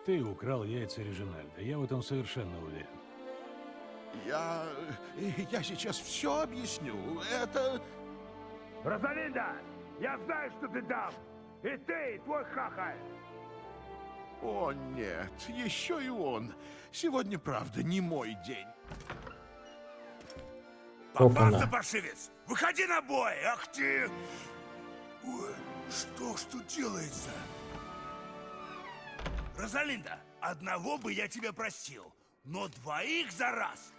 Ты украл яйца Режинальда, я в этом совершенно уверен. Я сейчас все объясню. Это... Розалинда, я знаю, что ты там. И ты, и твой хахаль. О, нет, еще и он. Сегодня, правда, не мой день. Попался, паршивец! Выходи на бой! Ах ты! Ой, что ж тут делается? Розалинда, одного бы я тебя простил, но двоих за раз.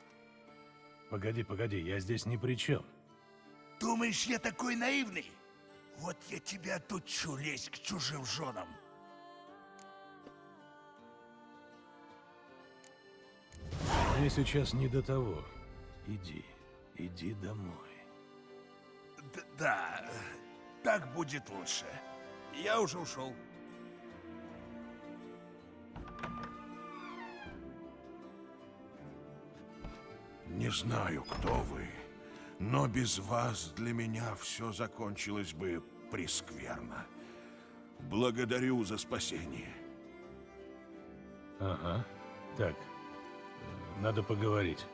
Погоди, я здесь ни при чем. Думаешь, я такой наивный? Вот я тебя тут чу лезть к чужим женам. Мне сейчас не до того. Иди домой. Да, так будет лучше. Я уже ушел. Не знаю, кто вы, но без вас для меня все закончилось бы прескверно. Благодарю за спасение. Ага. Так, надо поговорить.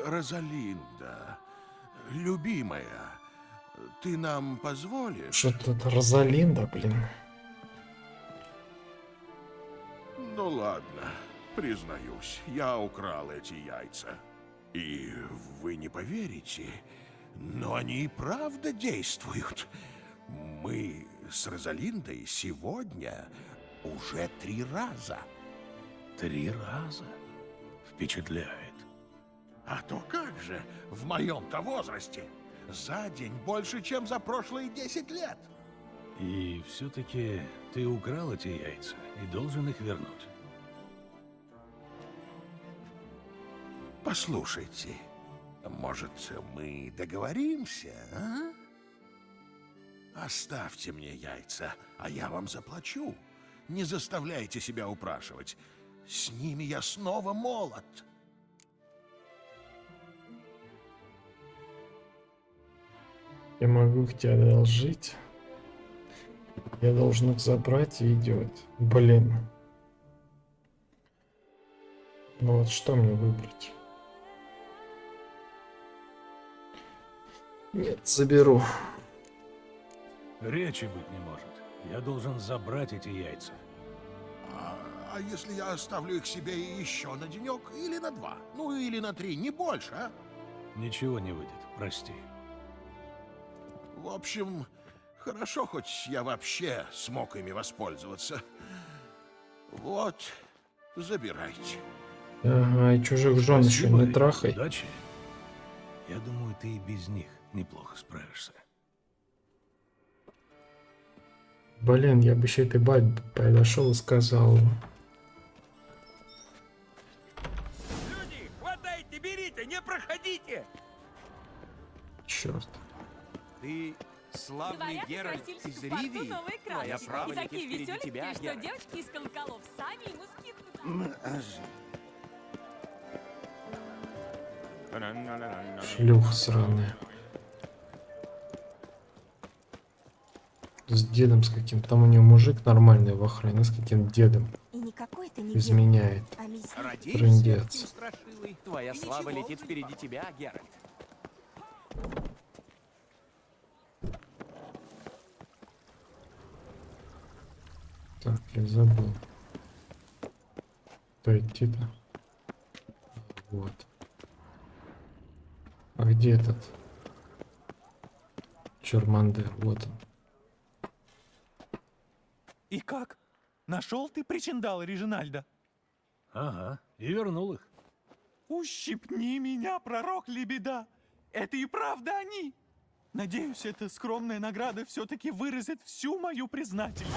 Розалинда, любимая, ты нам позволишь? Что-то это Розалинда, блин. Ну ладно, признаюсь, я украл эти яйца. И вы не поверите, но они и правда действуют. Мы с Розалиндой сегодня уже 3 раза. 3 раза? Впечатляет. А то как же, в моем-то возрасте, за день больше, чем за прошлые 10 лет. И все-таки ты украл эти яйца и должен их вернуть. Послушайте, может, мы договоримся, а? Оставьте мне яйца, а я вам заплачу. Не заставляйте себя упрашивать. С ними я снова молод. Я могу их тебе одолжить. Я должен их забрать и идет. Блин. Ну вот что мне выбрать? Нет, заберу. Речи быть не может. Я должен забрать эти яйца. А если я оставлю их себе еще на денек или на 2? Ну или на 3, не больше, а? Ничего не выйдет, прости. В общем, хорошо, хоть я вообще смог ими воспользоваться. Вот, забирайте. Ага, и чужих жен еще не трахай. Удачи. Я думаю, ты и без них неплохо справишься. Блин, я бы еще этой бабе подошел и сказал. Люди, хватайте, берите, не проходите! Черт. Ты славный Геральт из Ривии? Твоя права летит впереди тебя, Геральт. девочки из колоколов сами ему скидку. Шлюха сраная. С дедом с каким-то. Там у нее мужик нормальный в охране, с каким дедом. И никакой ты не Изменяет. Трындец. Твоя слава летит впереди тебя, Геральт. Так, я забыл. То идти-то. Вот. А где этот? Чормандер, вот он. И как? Нашел ты причиндалы Режинальда? Ага, и вернул их. Ущипни меня, пророк Лебеда! Это и правда они! Надеюсь, эта скромная награда все-таки выразит всю мою признательность.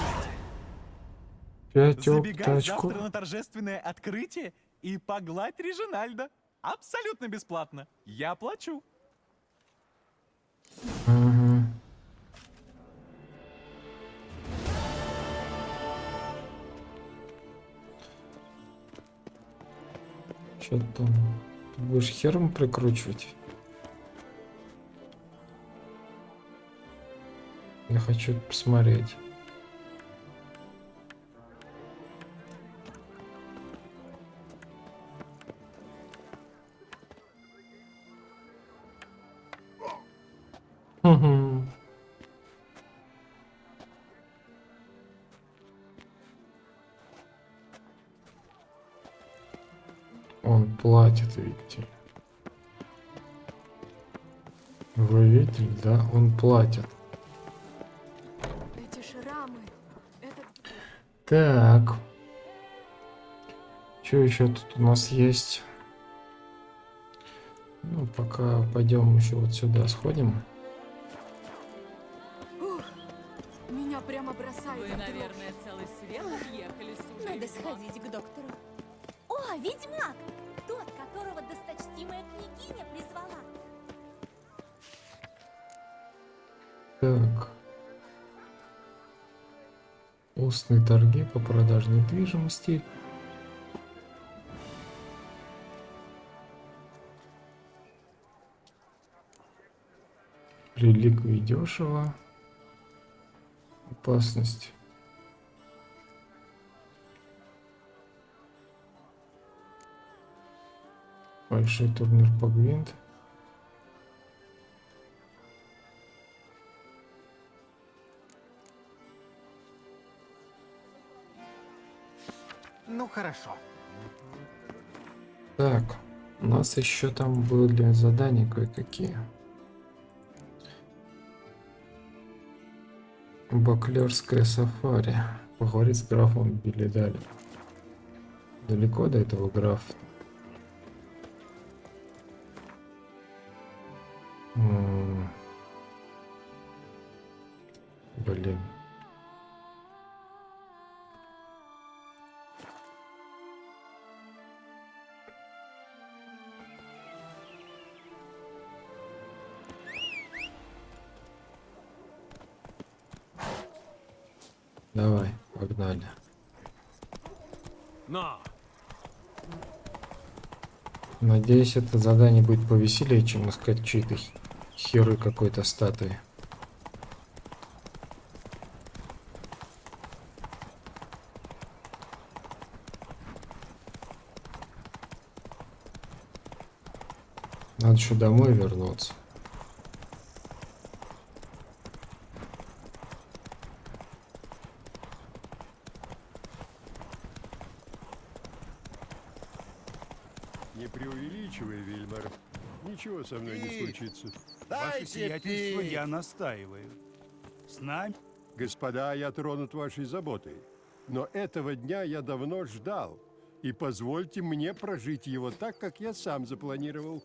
5 Забегай очков. завтра на торжественное открытие и погладь Режинальда. Абсолютно бесплатно. Я плачу. Ага. Что там? Ты будешь хером прикручивать? Я хочу посмотреть. Мгм. Он платит, видите ли. Вы видели, да? Он платит. Эти шрамы. Этот... Так. Что еще тут у нас есть? Ну, пока пойдем еще вот сюда сходим. Ух, меня прямо бросает. Вы, наверное, целый свет объехали, сударь. Надо сходить к доктору. О, ведьмак! Тот, которого досточтимая княгиня призвала. Так. Устные торги по продаже недвижимости. Реликвии дешево. Опасность. Большой турнир по гвинт. Ну хорошо. Так, у нас еще там были задания кое-какие. Баклерское сафари. Поговорить с графом Белидалем. Далеко до этого графа? Блин. Давай, погнали. Но! Надеюсь, это задание будет повеселее, чем искать чьи-то херы какой-то статуи. Надо еще домой вернуться. Не преувеличивай, Вильмар. Ничего со мной не случится. Ваше сиятельство, я настаиваю. С нами... Господа, я тронут вашей заботой. Но этого дня я давно ждал. И позвольте мне прожить его так, как я сам запланировал.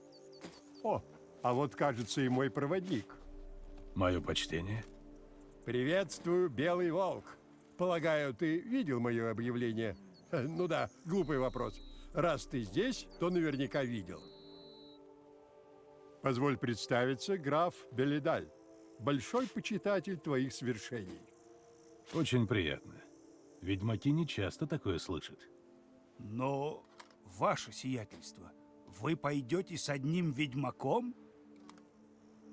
О, а вот, кажется, и мой проводник. Мое почтение. Приветствую, Белый Волк. Полагаю, ты видел мое объявление? Ну да, глупый вопрос. Раз ты здесь, то наверняка видел. Позволь представиться, граф Белидаль. Большой почитатель твоих свершений. Очень приятно. Ведьмаки не часто такое слышат. Но, ваше сиятельство, вы пойдете с одним ведьмаком?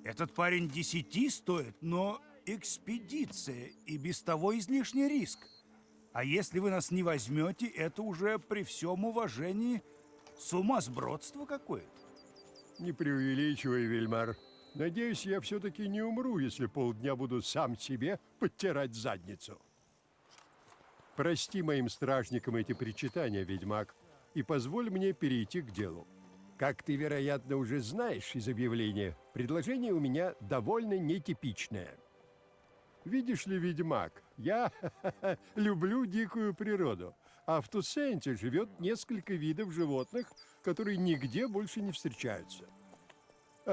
Этот парень 10 стоит, но экспедиция и без того излишний риск. А если вы нас не возьмете, это уже при всем уважении сумасбродство какое-то. Не преувеличивай, Вильмар. Надеюсь, я все-таки не умру, если полдня буду сам себе подтирать задницу. Прости моим стражникам эти причитания, ведьмак, и позволь мне перейти к делу. Как ты, вероятно, уже знаешь из объявления, предложение у меня довольно нетипичное. Видишь ли, ведьмак, я люблю дикую природу, а в Туссенте живет несколько видов животных, которые нигде больше не встречаются.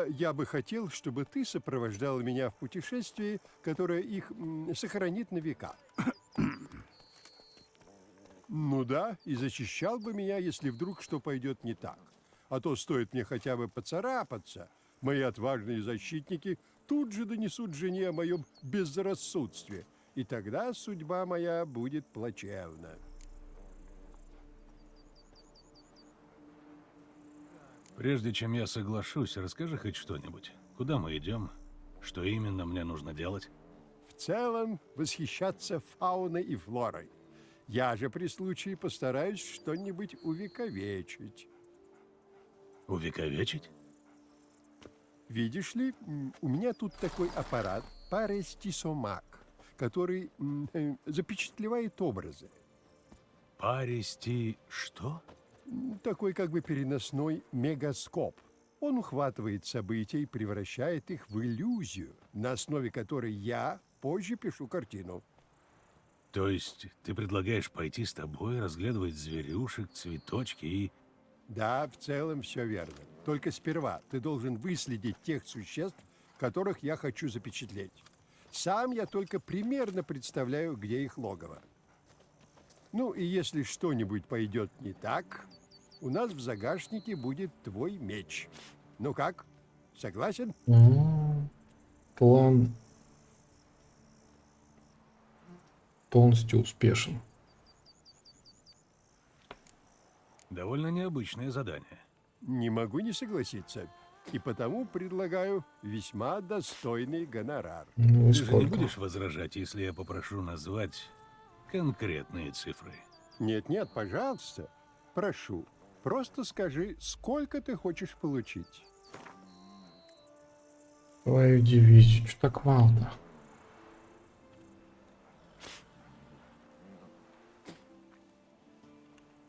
Я бы хотел, чтобы ты сопровождал меня в путешествии, которое их сохранит на века. Ну да, и защищал бы меня, если вдруг что пойдет не так. А то стоит мне хотя бы поцарапаться, мои отважные защитники тут же донесут жене о моем безрассудстве, и тогда судьба моя будет плачевна. Прежде чем я соглашусь, расскажи хоть что-нибудь. Куда мы идем? Что именно мне нужно делать? В целом, восхищаться фауной и флорой. Я же при случае постараюсь что-нибудь увековечить. Увековечить? Видишь ли, у меня тут такой аппарат парестисомак, который запечатлевает образы. Что? Такой как бы переносной мегаскоп. Он ухватывает события и превращает их в иллюзию, на основе которой я позже пишу картину. То есть ты предлагаешь пойти с тобой, разглядывать зверюшек, цветочки и... Да, в целом все верно. Только сперва ты должен выследить тех существ, которых я хочу запечатлеть. Сам я только примерно представляю, где их логово. Ну и если что-нибудь пойдет не так, у нас в загашнике будет твой меч. Ну как, согласен? План полностью успешен. Довольно необычное задание. Не могу не согласиться. И потому предлагаю весьма достойный гонорар. Ты же не будешь возражать, если я попрошу назвать конкретные цифры? Нет, пожалуйста. Прошу. Просто скажи, сколько ты хочешь получить. Твою дивизию, что так мало-то?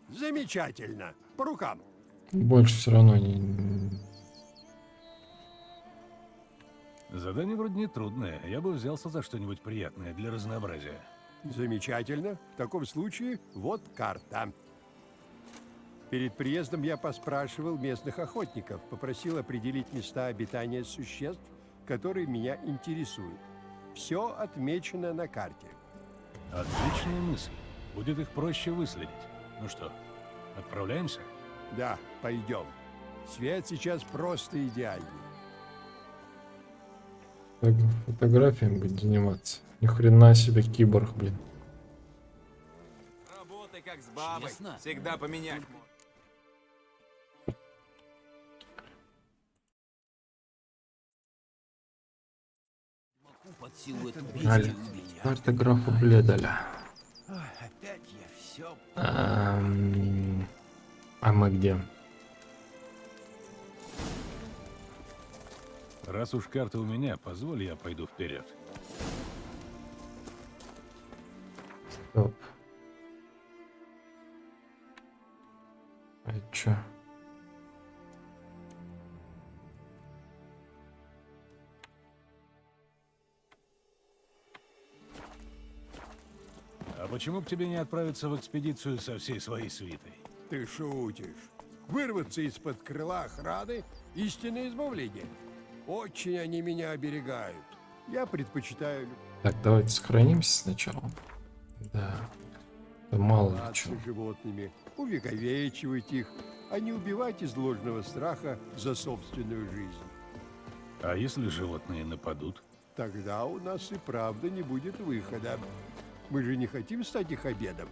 Замечательно. По рукам. Больше все равно не... Задание вроде не трудное. Я бы взялся за что-нибудь приятное для разнообразия. Замечательно. В таком случае вот карта. Перед приездом я поспрашивал местных охотников, попросил определить места обитания существ, которые меня интересуют. Все отмечено на карте. Отличная мысль. Будет их проще выследить. Ну что, отправляемся? Да, пойдем. Свет сейчас просто идеальный. Так, фотографиями будет заниматься. Ни хрена себе киборг, блин. Работай как с бабой. Честно? Всегда поменять можно. Под силу эту Аля, бестию убить. карта графа Бледаля. Опять я все... А мы где? Раз уж карта у меня, позволь, я пойду вперед. Стоп. А чё? А почему бы тебе не отправиться в экспедицию со всей своей свитой? Ты шутишь. Вырваться из-под крыла охраны — истинное избавление. Очень они меня оберегают. Я предпочитаю... Так, давайте сохранимся сначала. Да. Да мало ли чего. с животными, увековечивать их, а не убивать из ложного страха за собственную жизнь. А если животные нападут? Тогда у нас и правда не будет выхода. Мы же не хотим стать их обедом.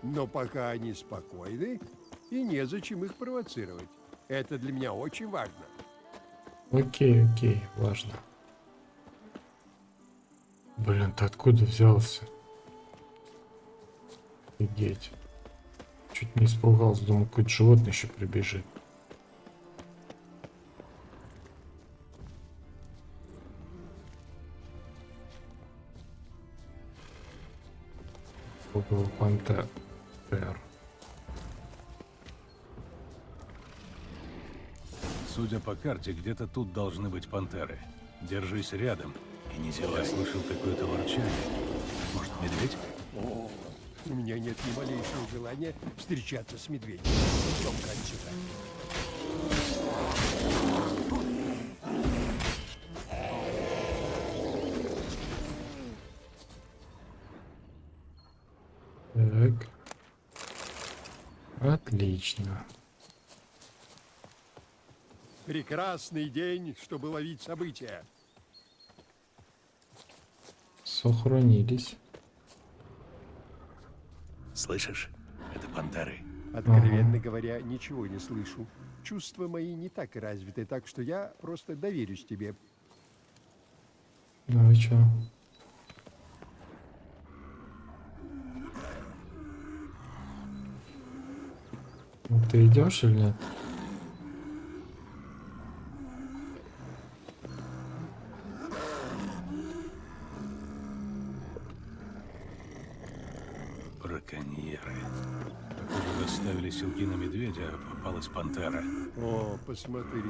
Но пока они спокойны, и незачем их провоцировать. Это для меня очень важно. Окей, важно. Блин, ты откуда взялся? Офигеть. Чуть не испугался, думал, какое-то животное еще прибежит. Около пантер. Судя по карте, где-то тут должны быть пантеры. Держись рядом и Князева, я слышал какое-то ворчание. Может, медведь? О, у меня нет ни малейшего желания встречаться с медведем. Идем-ка отсюда. Так. Отлично. Прекрасный день, чтобы ловить события. Сохранились. Слышишь? Это пантеры. Откровенно говоря, ничего не слышу. Чувства мои не так развиты, так что я просто доверюсь тебе. Ну и чё? Ну, ты идешь или нет? Браконьеры. Похоже, расставили силки на медведя, а попалась пантера. О, посмотри.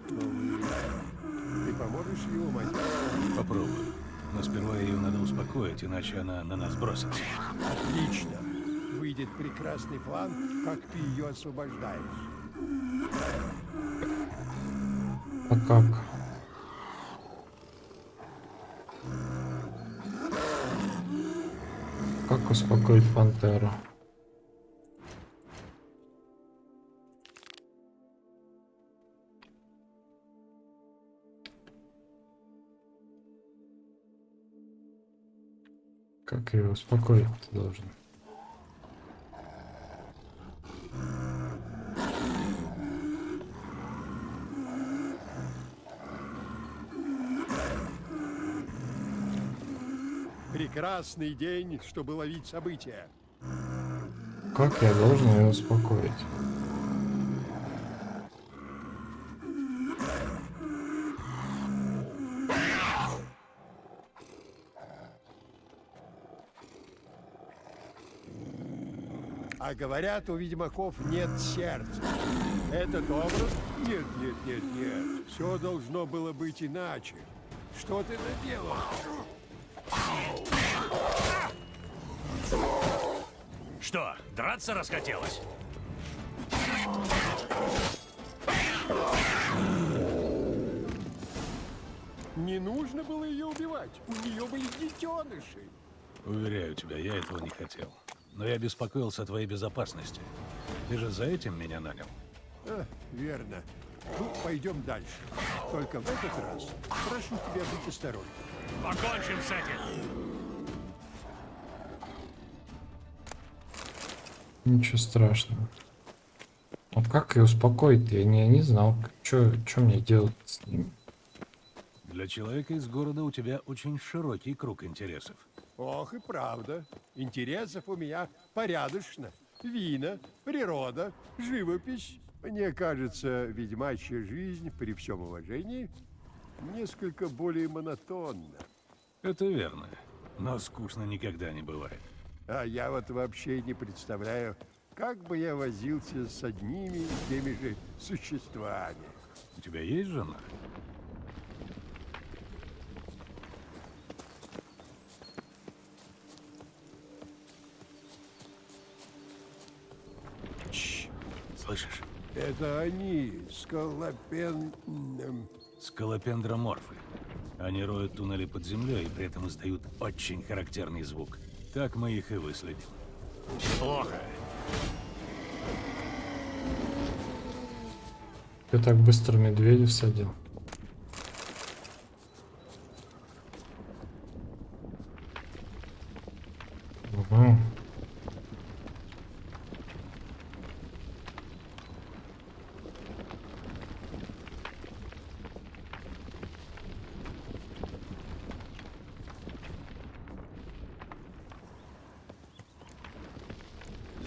Ты поможешь его, мать? Попробую. Но сперва ее надо успокоить, иначе она на нас бросится. Отлично. Выйдет прекрасный план, как ты ее освобождаешь. А как? Как успокоить пантеру? Как ее успокоить ты должен? Прекрасный день, чтобы ловить события. Как я должен ее успокоить? А говорят, у ведьмаков нет сердца. Этот образ? Нет, нет, нет, нет. Все должно было быть иначе. Что ты наделал? Что, драться расхотелось? Не нужно было ее убивать. У нее были детеныши. Уверяю тебя, я этого не хотел. Но я беспокоился о твоей безопасности. Ты же за этим меня нанял? Верно. Ну, пойдем дальше. Только в этот раз прошу тебя быть осторожным. Покончим с этим. Ничего страшного. А как ее успокоить? Я не знал, что мне делать с ним. Для человека из города у тебя очень широкий круг интересов. Ох, и правда. Интересов у меня порядочно. Вина, природа, живопись. Мне кажется, ведьмачья жизнь, при всем уважении, несколько более монотонна. Это верно. Но скучно никогда не бывает. А я вот вообще не представляю, как бы я возился с одними и теми же существами. У тебя есть жена? Слышишь? Это они, Скалопендроморфы. Они роют туннели под землей и при этом издают очень характерный звук. Так мы их и выследим. Плохо. Ты так быстро медведя всадил. Угу.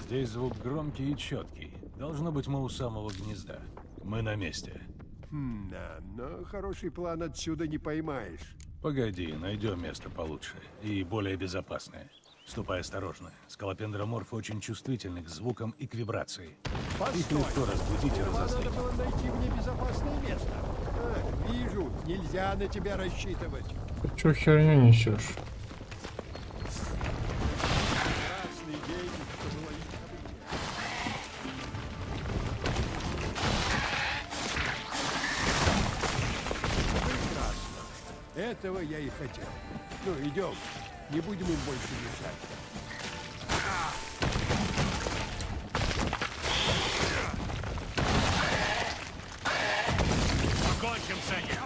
Здесь звук громкий и четкий. Должно быть, мы у самого гнезда. Мы на месте. Да, но хороший план отсюда не поймаешь. Погоди, найдем место получше и более безопасное. Ступай осторожно. Скалопендроморфы очень чувствительны к звукам и к вибрации. Их легко разбудить и разозлить. Надо было найти мне безопасное место. Вижу, нельзя на тебя рассчитывать. Ты чё херню несешь? Красный день, чтобы ловить события. Прекрасно. Этого я и хотел. Ну, идем. Не будем им больше мешать. Покончим с этим.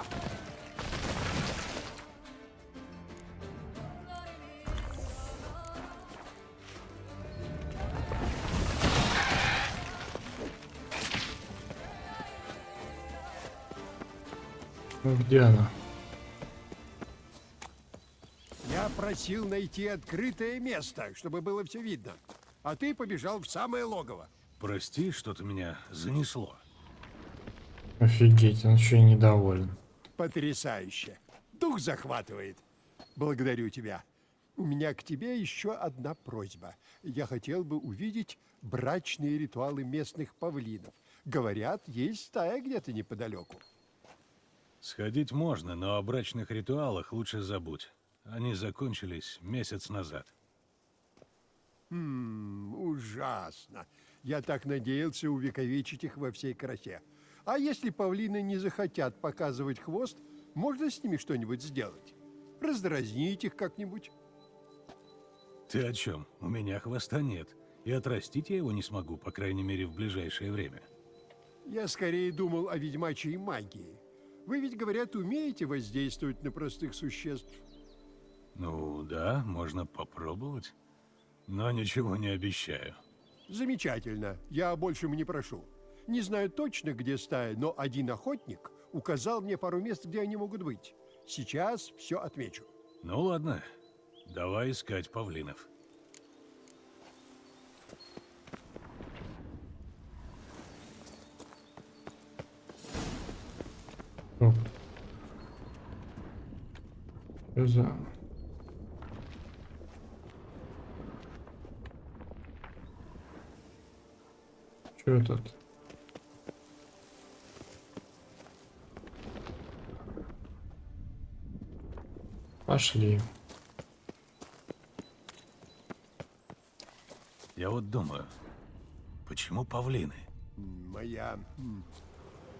Ну где она? Я просил найти открытое место, чтобы было все видно. А ты побежал в самое логово. Прости, что-то меня занесло. Офигеть, он еще и недоволен. Потрясающе. Дух захватывает. Благодарю тебя. У меня к тебе еще одна просьба. Я хотел бы увидеть брачные ритуалы местных павлинов. Говорят, есть стая где-то неподалеку. Сходить можно, но о брачных ритуалах лучше забудь. Они закончились месяц назад. Ужасно. Я так надеялся увековечить их во всей красе. А если павлины не захотят показывать хвост, можно с ними что-нибудь сделать? Раздразнить их как-нибудь? Ты о чем? У меня хвоста нет. И отрастить я его не смогу, по крайней мере, в ближайшее время. Я скорее думал о ведьмачьей магии. Вы ведь, говорят, умеете воздействовать на простых существ? Ну да, можно попробовать. Но ничего не обещаю. Замечательно. Я о большем не прошу. Не знаю точно, где стая, но один охотник указал мне пару мест, где они могут быть. Сейчас все отмечу. Ну ладно, давай искать павлинов. Что за... Что тут? Пошли. Я вот думаю, почему павлины?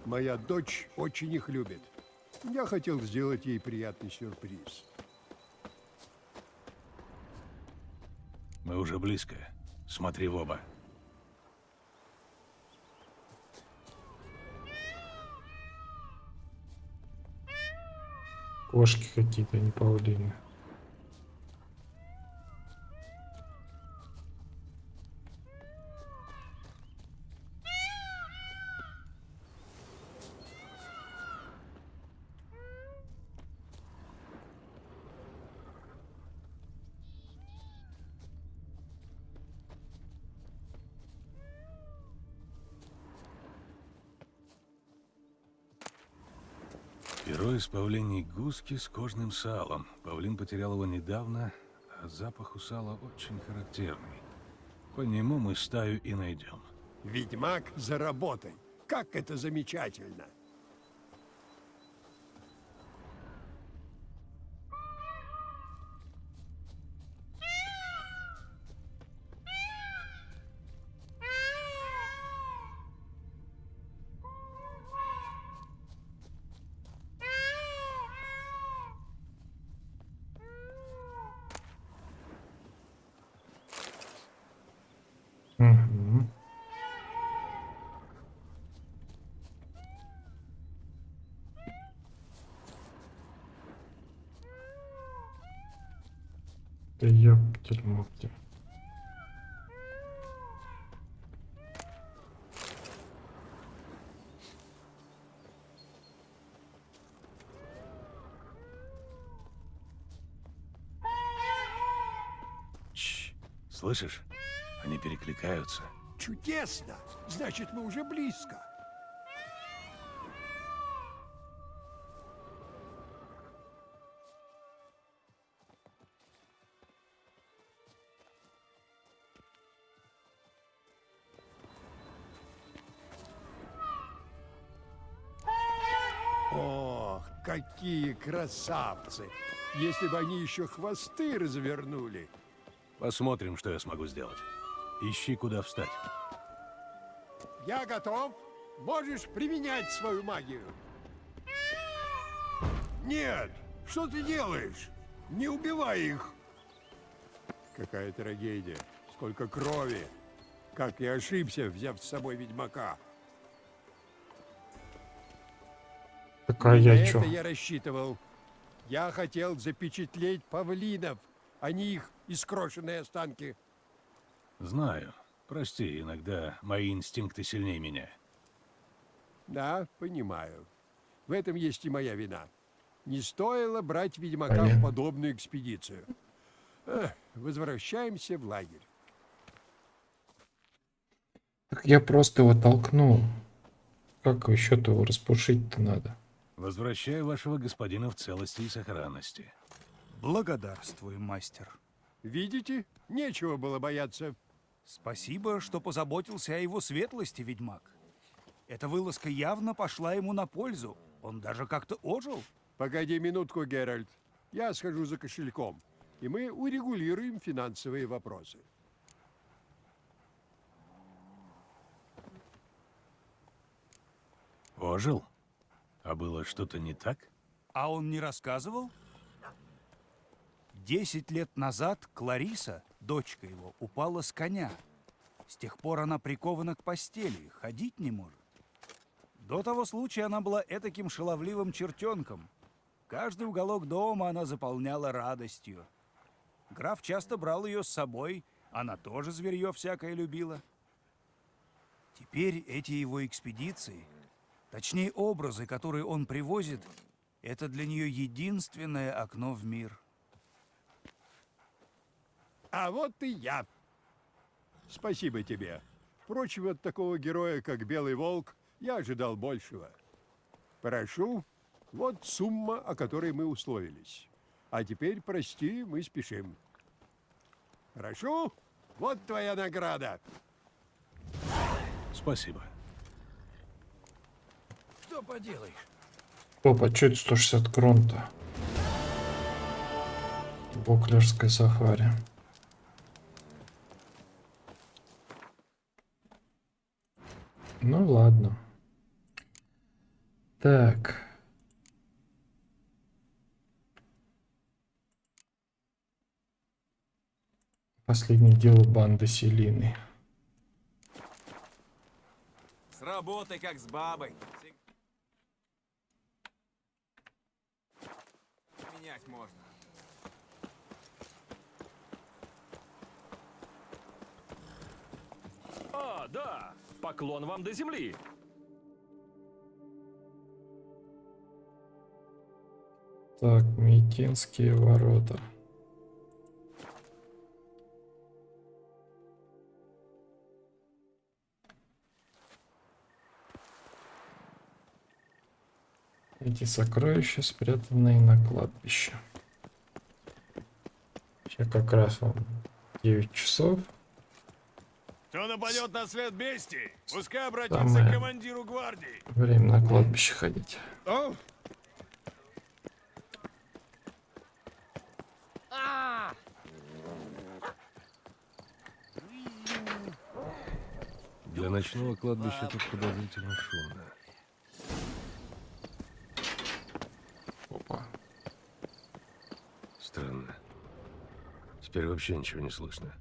Моя дочь очень их любит. Я хотел сделать ей приятный сюрприз. Мы уже близко. Смотри в оба. Кошки какие-то, не павлины. Перо из павлиньей гуски с кожным салом. Павлин потерял его недавно, а запах у сала очень характерный. По нему мы стаю и найдем. Ведьмак за работой. Как это замечательно! Угу. Да ёптель-моптель. Слышишь? Они перекликаются. Чудесно! Значит, мы уже близко. Ох, какие красавцы! если бы они еще хвосты развернули. Посмотрим, что я смогу сделать. Ищи, куда встать. Я готов. Можешь применять свою магию. Нет! Что ты делаешь? Не убивай их! Какая трагедия. Сколько крови. Как я ошибся, взяв с собой ведьмака. Так а Не я на чё? это я рассчитывал. Я хотел запечатлеть павлинов, а не их искрошенные останки. Знаю. Прости, иногда мои инстинкты сильнее меня. Да, понимаю. В этом есть и моя вина. Не стоило брать ведьмака Понятно. в подобную экспедицию. Возвращаемся в лагерь. Так я просто его толкнул. Как еще-то его распушить-то надо? Возвращаю вашего господина в целости и сохранности. Благодарствую, мастер. Видите? Нечего было бояться. Спасибо, что позаботился о его светлости, ведьмак. Эта вылазка явно пошла ему на пользу. Он даже как-то ожил. Погоди минутку, Геральт. Я схожу за кошельком, и мы урегулируем финансовые вопросы. Ожил? А было что-то не так? А он не рассказывал? 10 лет назад Клариса, дочка его, упала с коня. С тех пор она прикована к постели, ходить не может. До того случая она была этаким шаловливым чертенком. Каждый уголок дома она заполняла радостью. Граф часто брал ее с собой, она тоже зверье всякое любила. Теперь эти его экспедиции, точнее образы, которые он привозит, это для нее единственное окно в мир. А вот и я. Спасибо тебе. Впрочем, от такого героя, как Белый Волк, я ожидал большего. Прошу, вот сумма, о которой мы условились. А теперь, прости, мы спешим. Хорошо? Вот твоя награда. Спасибо. Что поделаешь? Опа, что это 160 крон-то? Боклерское сафари. Ну ладно. Так. Последнее дело банды Селины. С работы, как с бабой. Менять можно. А, да! Поклон вам до земли! Так, Митинские ворота. Эти сокровища, спрятанные на кладбище. Сейчас как раз вам 9 часов. Кто нападет на след бестии, пускай обратится Самое к командиру гвардии. время на кладбище ходить. Для ночного кладбища тут подозрительно шумно. Опа. Странно. Теперь вообще ничего не слышно.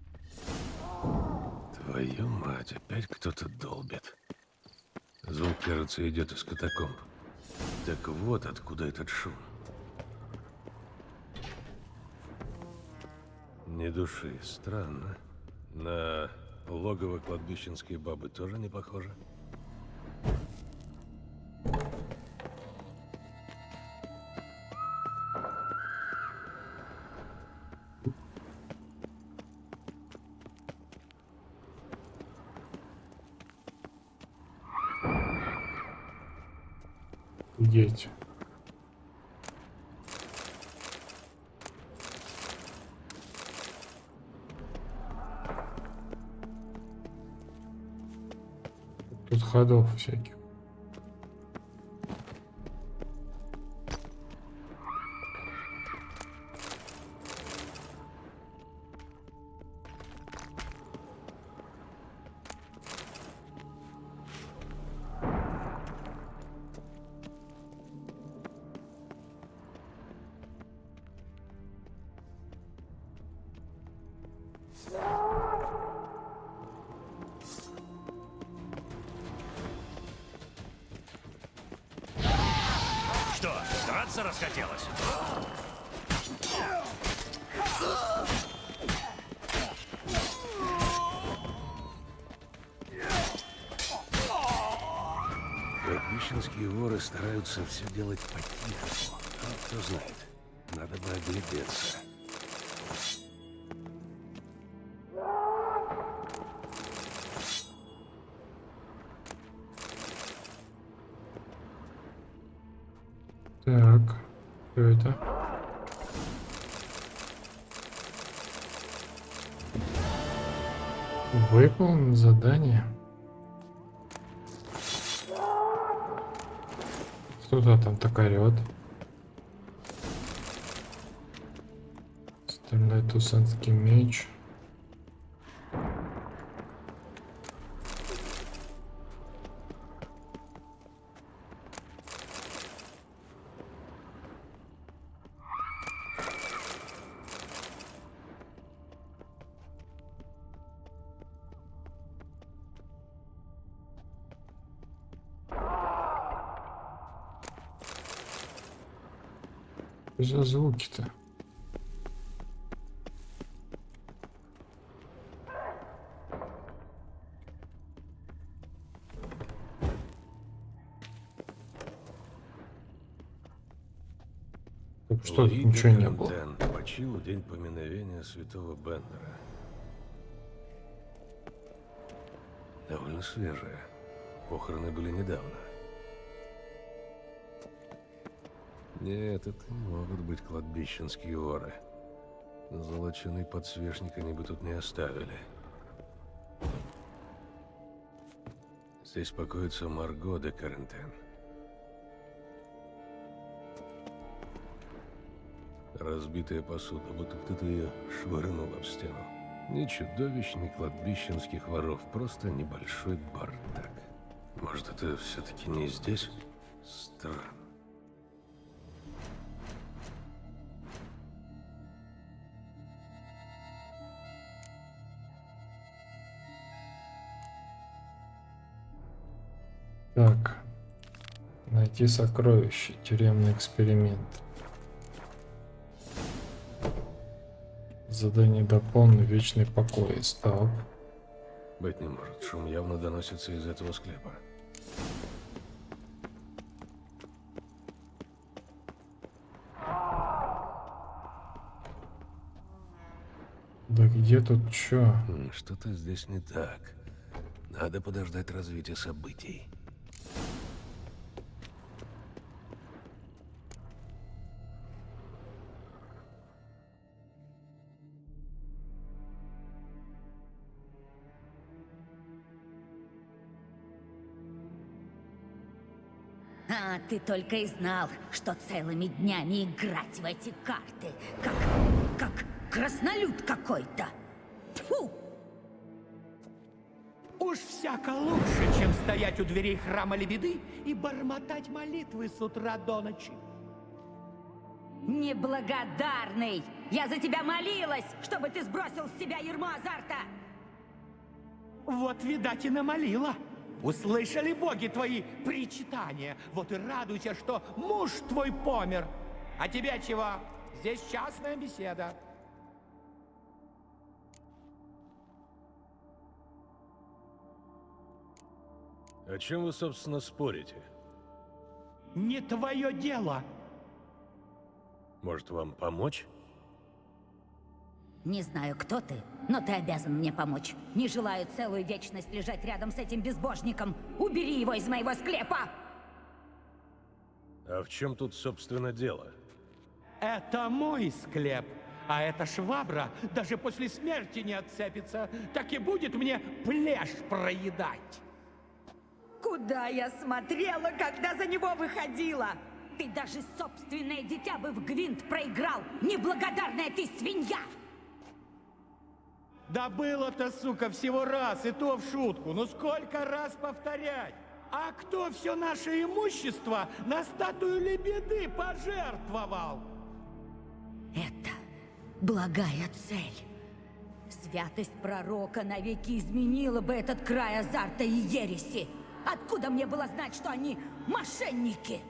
Твою мать, опять кто-то долбит. Звук, кажется, идет из катакомб. Так вот откуда этот шум. Ни души, странно. На логово кладбищенской бабы тоже не похоже. Офигеть. Тут ходов всяких. Драться расхотелось. Кладбищенские воры стараются все делать по-тихому. Но кто знает, надо бы оглядеться. Так, что это? Выполнено задание. Кто-то там так орёт. Стреляет тусанский меч. Что за звуки-то? Так что, Луи ничего не де было. Кантен почил в день поминовения святого Бендера. Довольно свежее. Похороны были недавно. Нет, это не могут быть кладбищенские воры. Золоченый подсвечник они бы тут не оставили. Здесь покоится Марго де Карентен. Разбитая посуда, будто кто-то ее швырнул об стену. Ни чудовищ, ни кладбищенских воров, просто небольшой бардак. Может, это все-таки не здесь? Странно. Так, найти сокровище, тюремный эксперимент. Задание дополнено, вечный покой. Стоп. Быть не может, шум явно доносится из этого склепа. Да где тут чё? Что-то здесь не так. Надо подождать развития событий. А ты только и знал, что целыми днями играть в эти карты, как краснолюд какой-то. Тьфу! Уж всяко лучше, чем стоять у дверей храма Лебеды и бормотать молитвы с утра до ночи. Неблагодарный! Я за тебя молилась, чтобы ты сбросил с себя ярмо азарта! Вот, видать, и намолила. Услышали боги твои причитания. Вот и радуйся, что муж твой помер. А тебе чего? Здесь частная беседа. О чем вы, собственно, спорите? Не твое дело. Может, вам помочь? Не знаю, кто ты, но ты обязан мне помочь. Не желаю целую вечность лежать рядом с этим безбожником. Убери его из моего склепа! А в чем тут, собственно, дело? Это мой склеп. А эта швабра даже после смерти не отцепится. Так и будет мне плешь проедать. Куда я смотрела, когда за него выходила? Ты даже собственное дитя бы в гвинт проиграл! Неблагодарная ты свинья! Да было-то, сука, всего раз, и то в шутку. Ну сколько раз повторять? А кто все наше имущество на статую Лебеды пожертвовал? Это благая цель. Святость пророка навеки изменила бы этот край азарта и ереси. Откуда мне было знать, что они мошенники?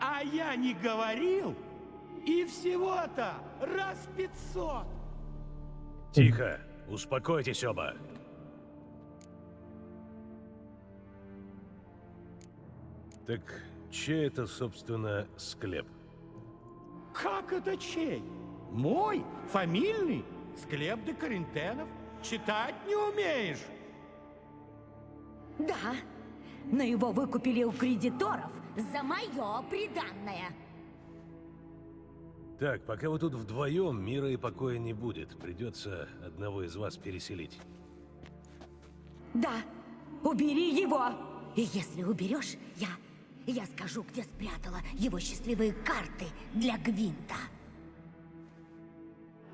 А я не говорил? И всего-то раз 500. Тихо, успокойтесь оба. Так чей это, собственно, склеп? Как это чей? Мой? Фамильный? Склеп де Коринтенов? Читать не умеешь? Да, но его выкупили у кредиторов За мое приданное. Так, пока вы тут вдвоем, мира и покоя не будет. Придется одного из вас переселить. Да, убери его. И если уберешь, я скажу, где спрятала его счастливые карты для Гвинта.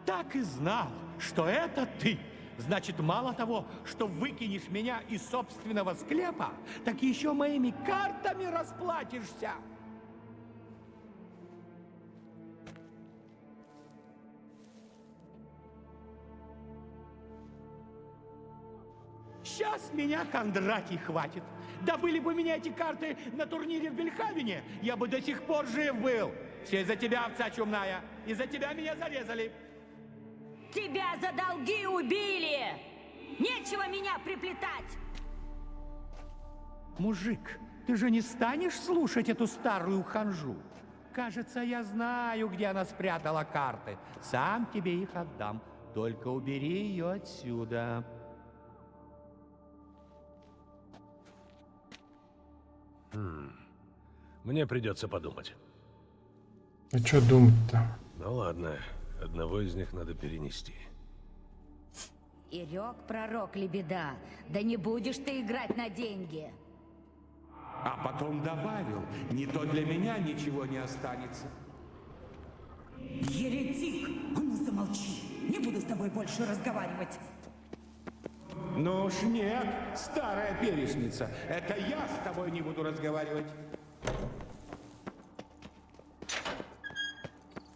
Так и знал, что это ты. Значит, мало того, что выкинешь меня из собственного склепа, так еще моими картами расплатишься. Сейчас меня Кондратий хватит. Да были бы у меня эти карты на турнире в Бельхавене, я бы до сих пор жив был. Все из-за тебя, овца чумная. Из-за тебя меня зарезали. Тебя за долги убили! Нечего меня приплетать! Мужик, ты же не станешь слушать эту старую ханжу? Кажется, я знаю, где она спрятала карты. Сам тебе их отдам. Только убери ее отсюда. Мне придется подумать. А что думать-то? Ну ладно, одного из них надо перенести. И рёк пророк Лебеда, да не будешь ты играть на деньги. А потом добавил, не то для меня ничего не останется. Еретик! А ну замолчи! Не буду с тобой больше разговаривать. Ну уж нет, старая перечница. Это я с тобой не буду разговаривать.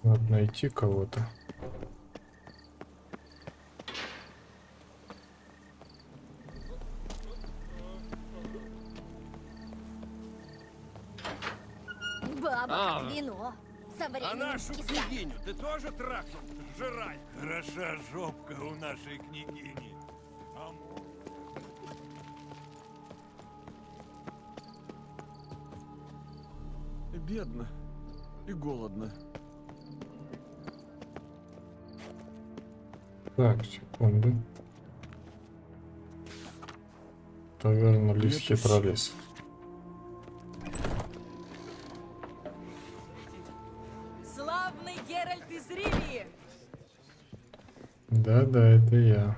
Надо найти кого-то. Баба как вино. Со А временем нашу скисает. княгиню ты тоже трахнул? Жрать. Хороша жопка у нашей княгини. Бедно и голодно. Так, секунду. Таверна Лис Хитролис. Славный Геральт из Ривии! Да-да, это я.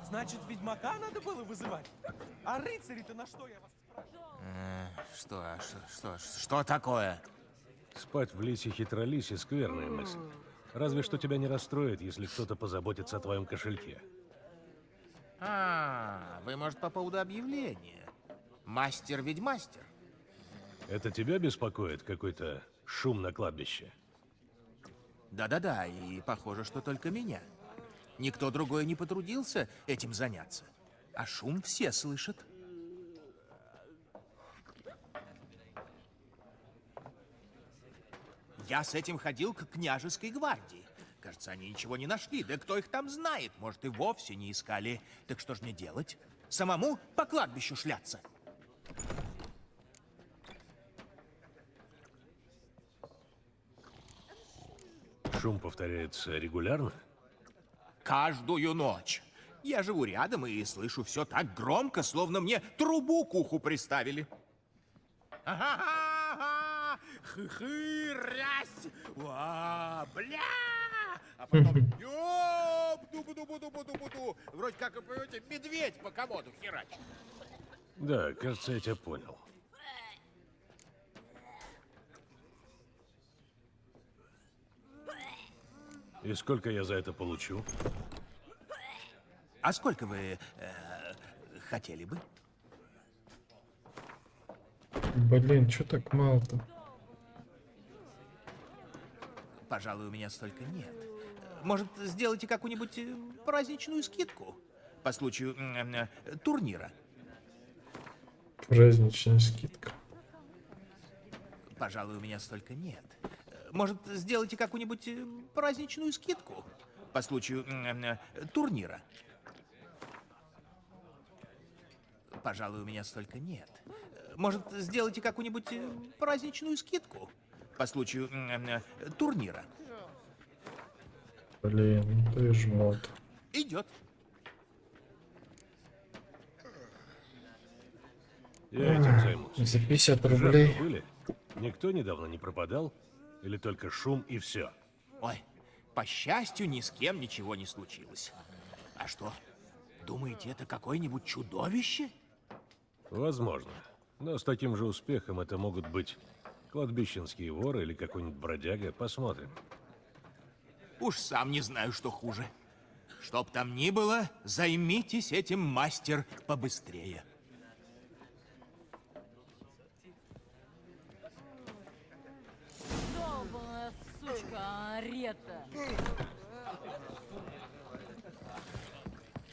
Значит, ведьмака надо было вызывать? А рыцари-то на что, я вас спрашиваю? Что такое? Спать в лисе Хитролисе — скверная мысль. Разве что тебя не расстроит, если кто-то позаботится о твоем кошельке. Вы, может, по поводу объявления? Мастер-ведьмастер. Это тебя беспокоит какой-то шум на кладбище? Да-да-да, и похоже, что только меня. Никто другой не потрудился этим заняться. А шум все слышат. Я с этим ходил к княжеской гвардии. Кажется, они ничего не нашли. Да кто их там знает? Может, и вовсе не искали. Так что ж мне делать? Самому по кладбищу шляться? Шум повторяется регулярно? Каждую ночь. Я живу рядом и слышу все так громко, словно мне трубу к уху приставили. Ага-га-га! Хы-хы, рясь! Ва, бля! А потом ёп, ду-бу-ду-бу-ду-бу-ду-бу. Вроде как, понимаете, медведь по комоду херачит. Да, кажется, я тебя понял. И сколько я за это получу? А сколько вы хотели бы? Блин, что так мало-то? Пожалуй, у меня столько нет. Может, сделайте какую-нибудь праздничную скидку по случаю турнира? Праздничная скидка. Пожалуй, у меня столько нет. Может, сделайте какую-нибудь праздничную скидку по случаю турнира? Пожалуй, у меня столько нет. Может, сделайте какую-нибудь праздничную скидку по случаю турнира? Блин, ты жмот. Идет. Я этим займусь. За 50 Жертвы рублей. были? Никто недавно не пропадал? Или только шум и все? Ой, по счастью, ни с кем ничего не случилось. А что, думаете, это какое-нибудь чудовище? Возможно. Но с таким же успехом это могут быть кладбищенские воры или какой-нибудь бродяга. Посмотрим. Уж сам не знаю, что хуже. Чтоб там ни было, займитесь этим, мастер, побыстрее. Долбаная сучка, Арета.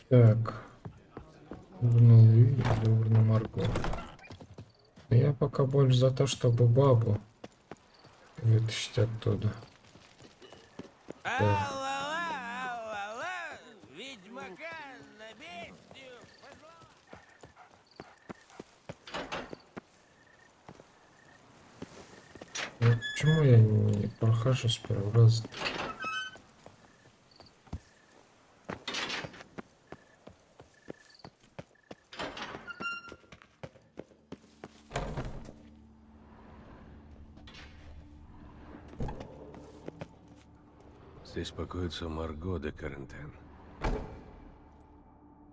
Так. Урну Луи или урну Марго. Я пока больше за то, чтобы бабу вытащить оттуда. Так. Ведьмака на бестию Ну, почему я не прохожу с первого раза? Здесь покоится Марго де Карентен.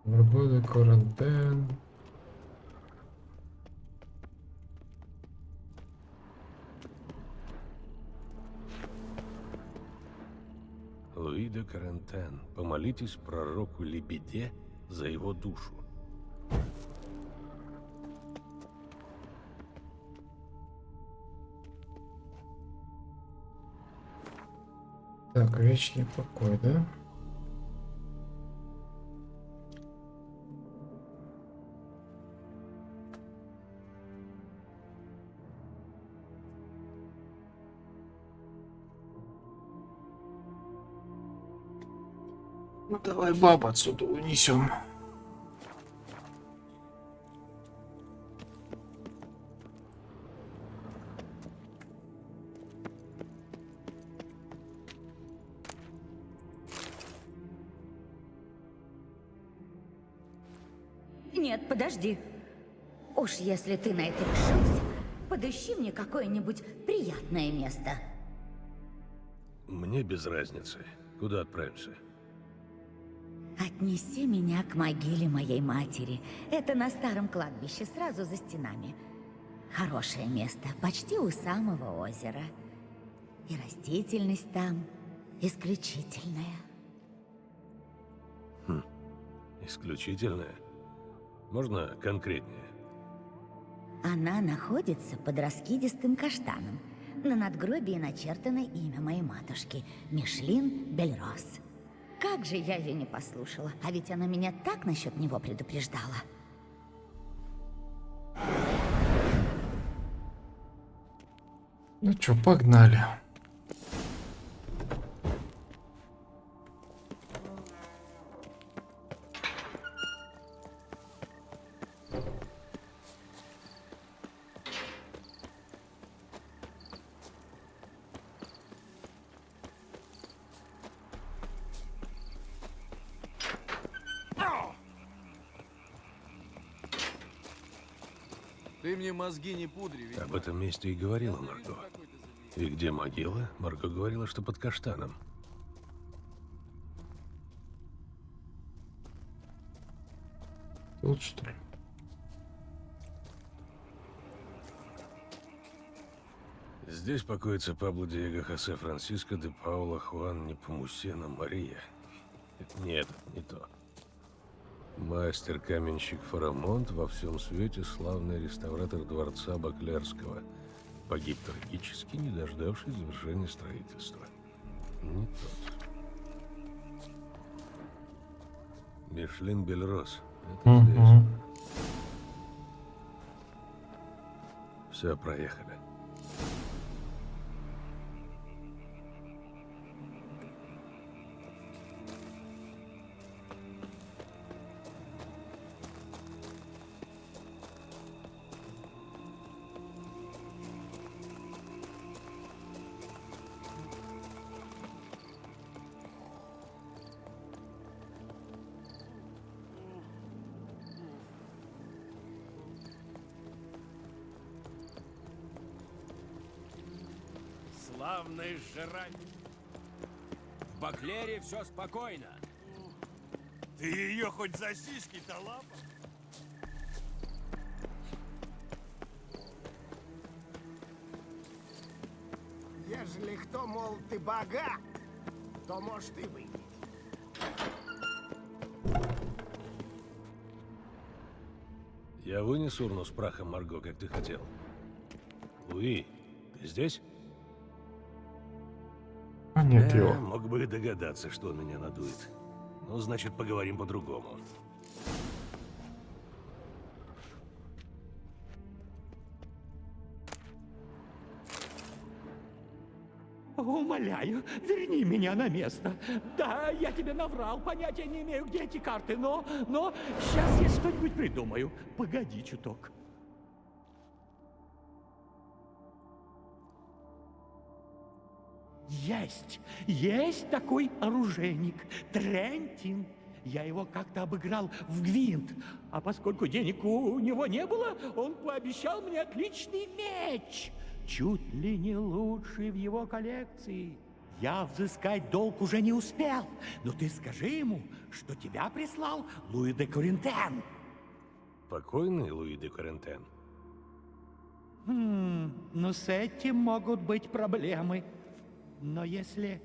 Марго де Карентен. Луи де Карентен. Помолитесь пророку Лебеде за его душу. Так, вечный покой, да? Ну давай бабу отсюда унесем. Нет, подожди. Уж если ты на это решился, подыщи мне какое-нибудь приятное место. Мне без разницы. Куда отправимся? Отнеси меня к могиле моей матери. Это на старом кладбище, сразу за стенами. Хорошее место, почти у самого озера. И растительность там исключительная. Исключительное? Можно конкретнее? Она находится под раскидистым каштаном. На надгробии начертано имя моей матушки – Мишлин Бельрос. Как же я ее не послушала, а ведь она меня так насчет него предупреждала. Ну чё, погнали. Ты мне мозги не пудри, ведь. Об этом месте и говорила Марго. И где могила? Марго говорила, что под каштаном. Тут что ли? Здесь покоится Пабло Диего Хосе Франсиско де Паула Хуан Непомусена Мария. Нет, не то. Мастер-каменщик Фарамонт, во всем свете славный реставратор дворца Баклерского. Погиб трагически, не дождавшись завершения строительства. Не тот. Мишлин Бельрос. Это здесь. Все, проехали. Славный жрать. В Баклере все спокойно. Ты ее хоть за сиськи-то лапал? Ежели кто, мол, ты богат, то может и выпить. Я вынес урну с прахом Марго, как ты хотел. Луи, ты здесь? А нет его. Мог бы и догадаться, что он меня надует. Ну, значит, поговорим по-другому. Умоляю, верни меня на место. Да, я тебе наврал, понятия не имею, где эти карты, но сейчас я что-нибудь придумаю. Погоди чуток. Есть такой оружейник, Трентин. Я его как-то обыграл в гвинт, а поскольку денег у него не было, он пообещал мне отличный меч. Чуть ли не лучший в его коллекции. Я взыскать долг уже не успел, но ты скажи ему, что тебя прислал Луи де Корентен. Покойный Луи де Корентен? Ну с этим могут быть проблемы. Но если...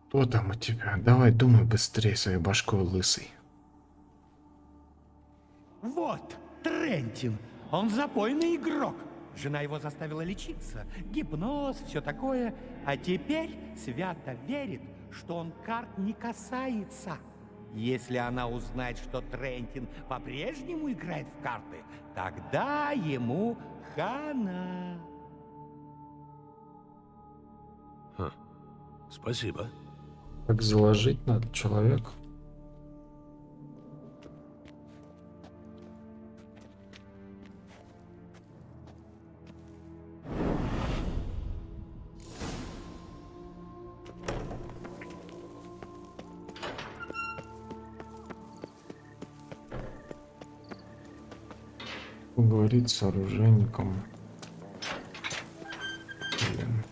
Что там у тебя? Давай думай быстрее своей башкой лысый. Вот, Трентин. Он запойный игрок. Жена его заставила лечиться. Гипноз, все такое. А теперь свято верит, что он карт не касается. Если она узнает, что Трентин по-прежнему играет в карты, тогда ему хана. Спасибо. Как заложить надо человека? Поговорить с оружейником. Блин.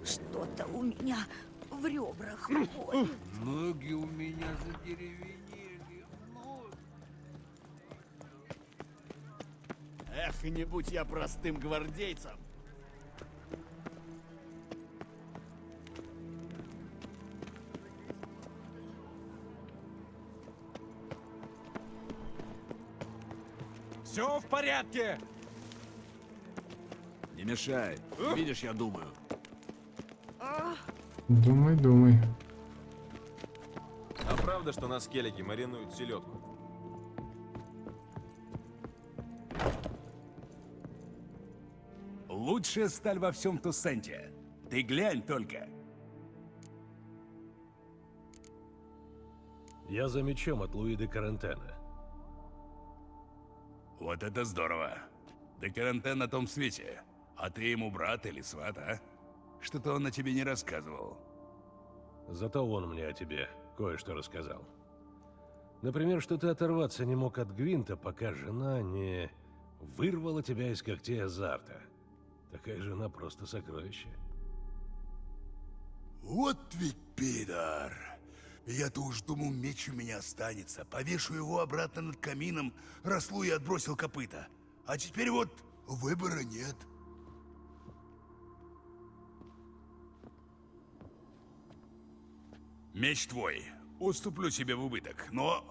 Что-то у меня в ребрах. Ой. Ноги у меня задеревенели. Эх, не будь я простым гвардейцем. Все в порядке. Не мешай. Видишь, я думаю. Думай, думай. А правда, что на скеллиге маринуют селедку? Лучшая сталь во всем Туссенте. Ты глянь только. Я за мечом от Луи де Корентена. Вот это здорово. Де Корентен на том свете. А ты ему брат или сват, а? Что-то он о тебе не рассказывал. Зато он мне о тебе кое-что рассказал. Например, что ты оторваться не мог от Гвинта, пока жена не вырвала тебя из когтей азарта. Такая жена просто сокровище. Вот ведь пидор. Я-то уж думал, меч у меня останется. Повешу его обратно над камином, раз Луи отбросил копыта. А теперь вот выбора нет. Меч твой. Уступлю себе в убыток, но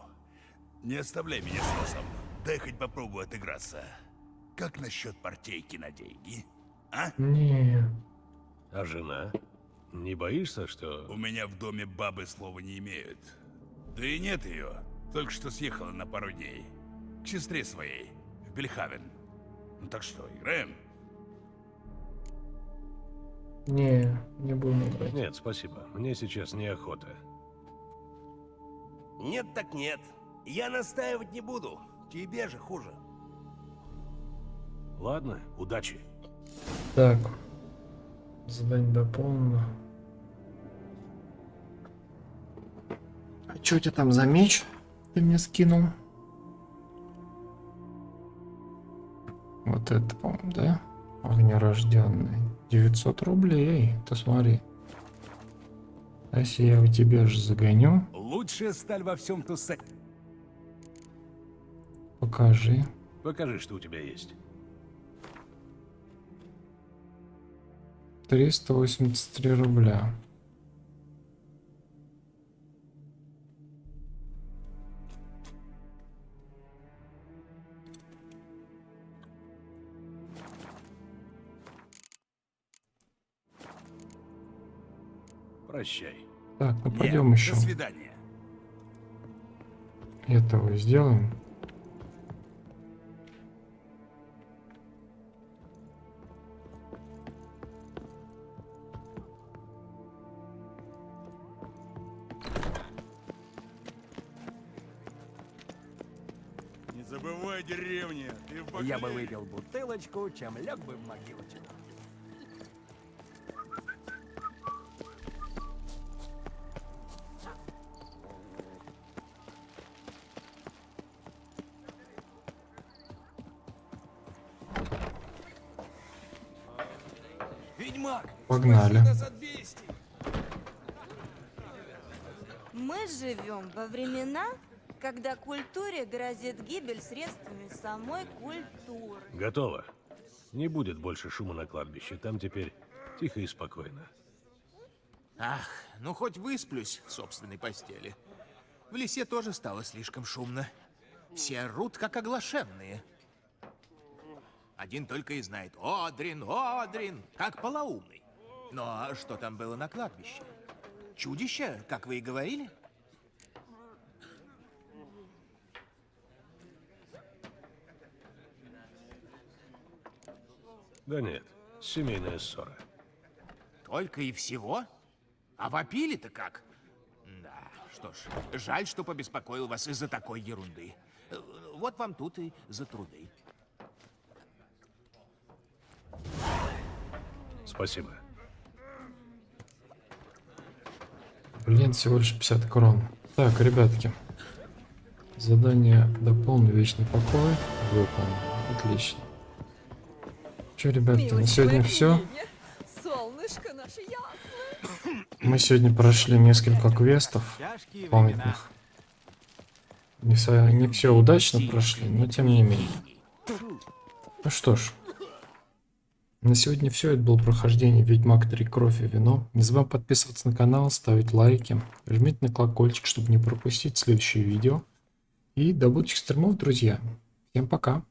не оставляй меня с носом. Дай хоть попробую отыграться. Как насчет партейки на деньги? А? Не. А жена? Не боишься, что... У меня в доме бабы слова не имеют. Да и нет ее. Только что съехала на пару дней. К сестре своей, в Бельхавен. Ну так что, играем? Не будем играть. Нет, спасибо. Мне сейчас неохота. Нет так нет. Я настаивать не буду. Тебе же хуже. Ладно, удачи. Так. Задание дополнено. А что у тебя там за меч? Ты мне скинул. Вот это, по-моему, да? Огнерожденный. 900 рублей. Ты смотри. А если я у тебя же загоню? Лучшая сталь во всем тусе. Покажи. Покажи, что у тебя есть. 383 рубля. Прощай. Так, ну пойдем еще. До свидания. Этого сделаем. Не забывай деревни. Ты в Я бы Баклере. выпил бутылочку, чем лег бы в могилочку. Ведьмак! Погнали. спаси нас от бестий! Мы живем во времена, когда культуре грозит гибель средствами самой культуры. Готово. Не будет больше шума на кладбище. Там теперь тихо и спокойно. Ах, ну хоть высплюсь в собственной постели. В лесе тоже стало слишком шумно. Все орут, как оглашенные. Один только и знает: Одрин, Одрин, как полоумный. Но что там было на кладбище? Чудище, как вы и говорили? Да нет, семейная ссора. Только и всего? А вопили-то как? Да, что ж, жаль, что побеспокоил вас из-за такой ерунды. Вот вам тут и за труды. Спасибо. Блин, всего лишь 50 крон. Так, ребятки. Задание дополнено, вечный покой. Выполнено. Отлично. Че, ребята, на сегодня все. Солнышко наше ясное. Мы сегодня прошли несколько квестов памятных. Не все удачно прошли, но тем не менее. Ну что ж. На сегодня все. Это было прохождение Ведьмак 3: Кровь и вино. Не забываем подписываться на канал, ставить лайки. Жмите на колокольчик, чтобы не пропустить следующее видео. И до будущих стримов, друзья. Всем пока.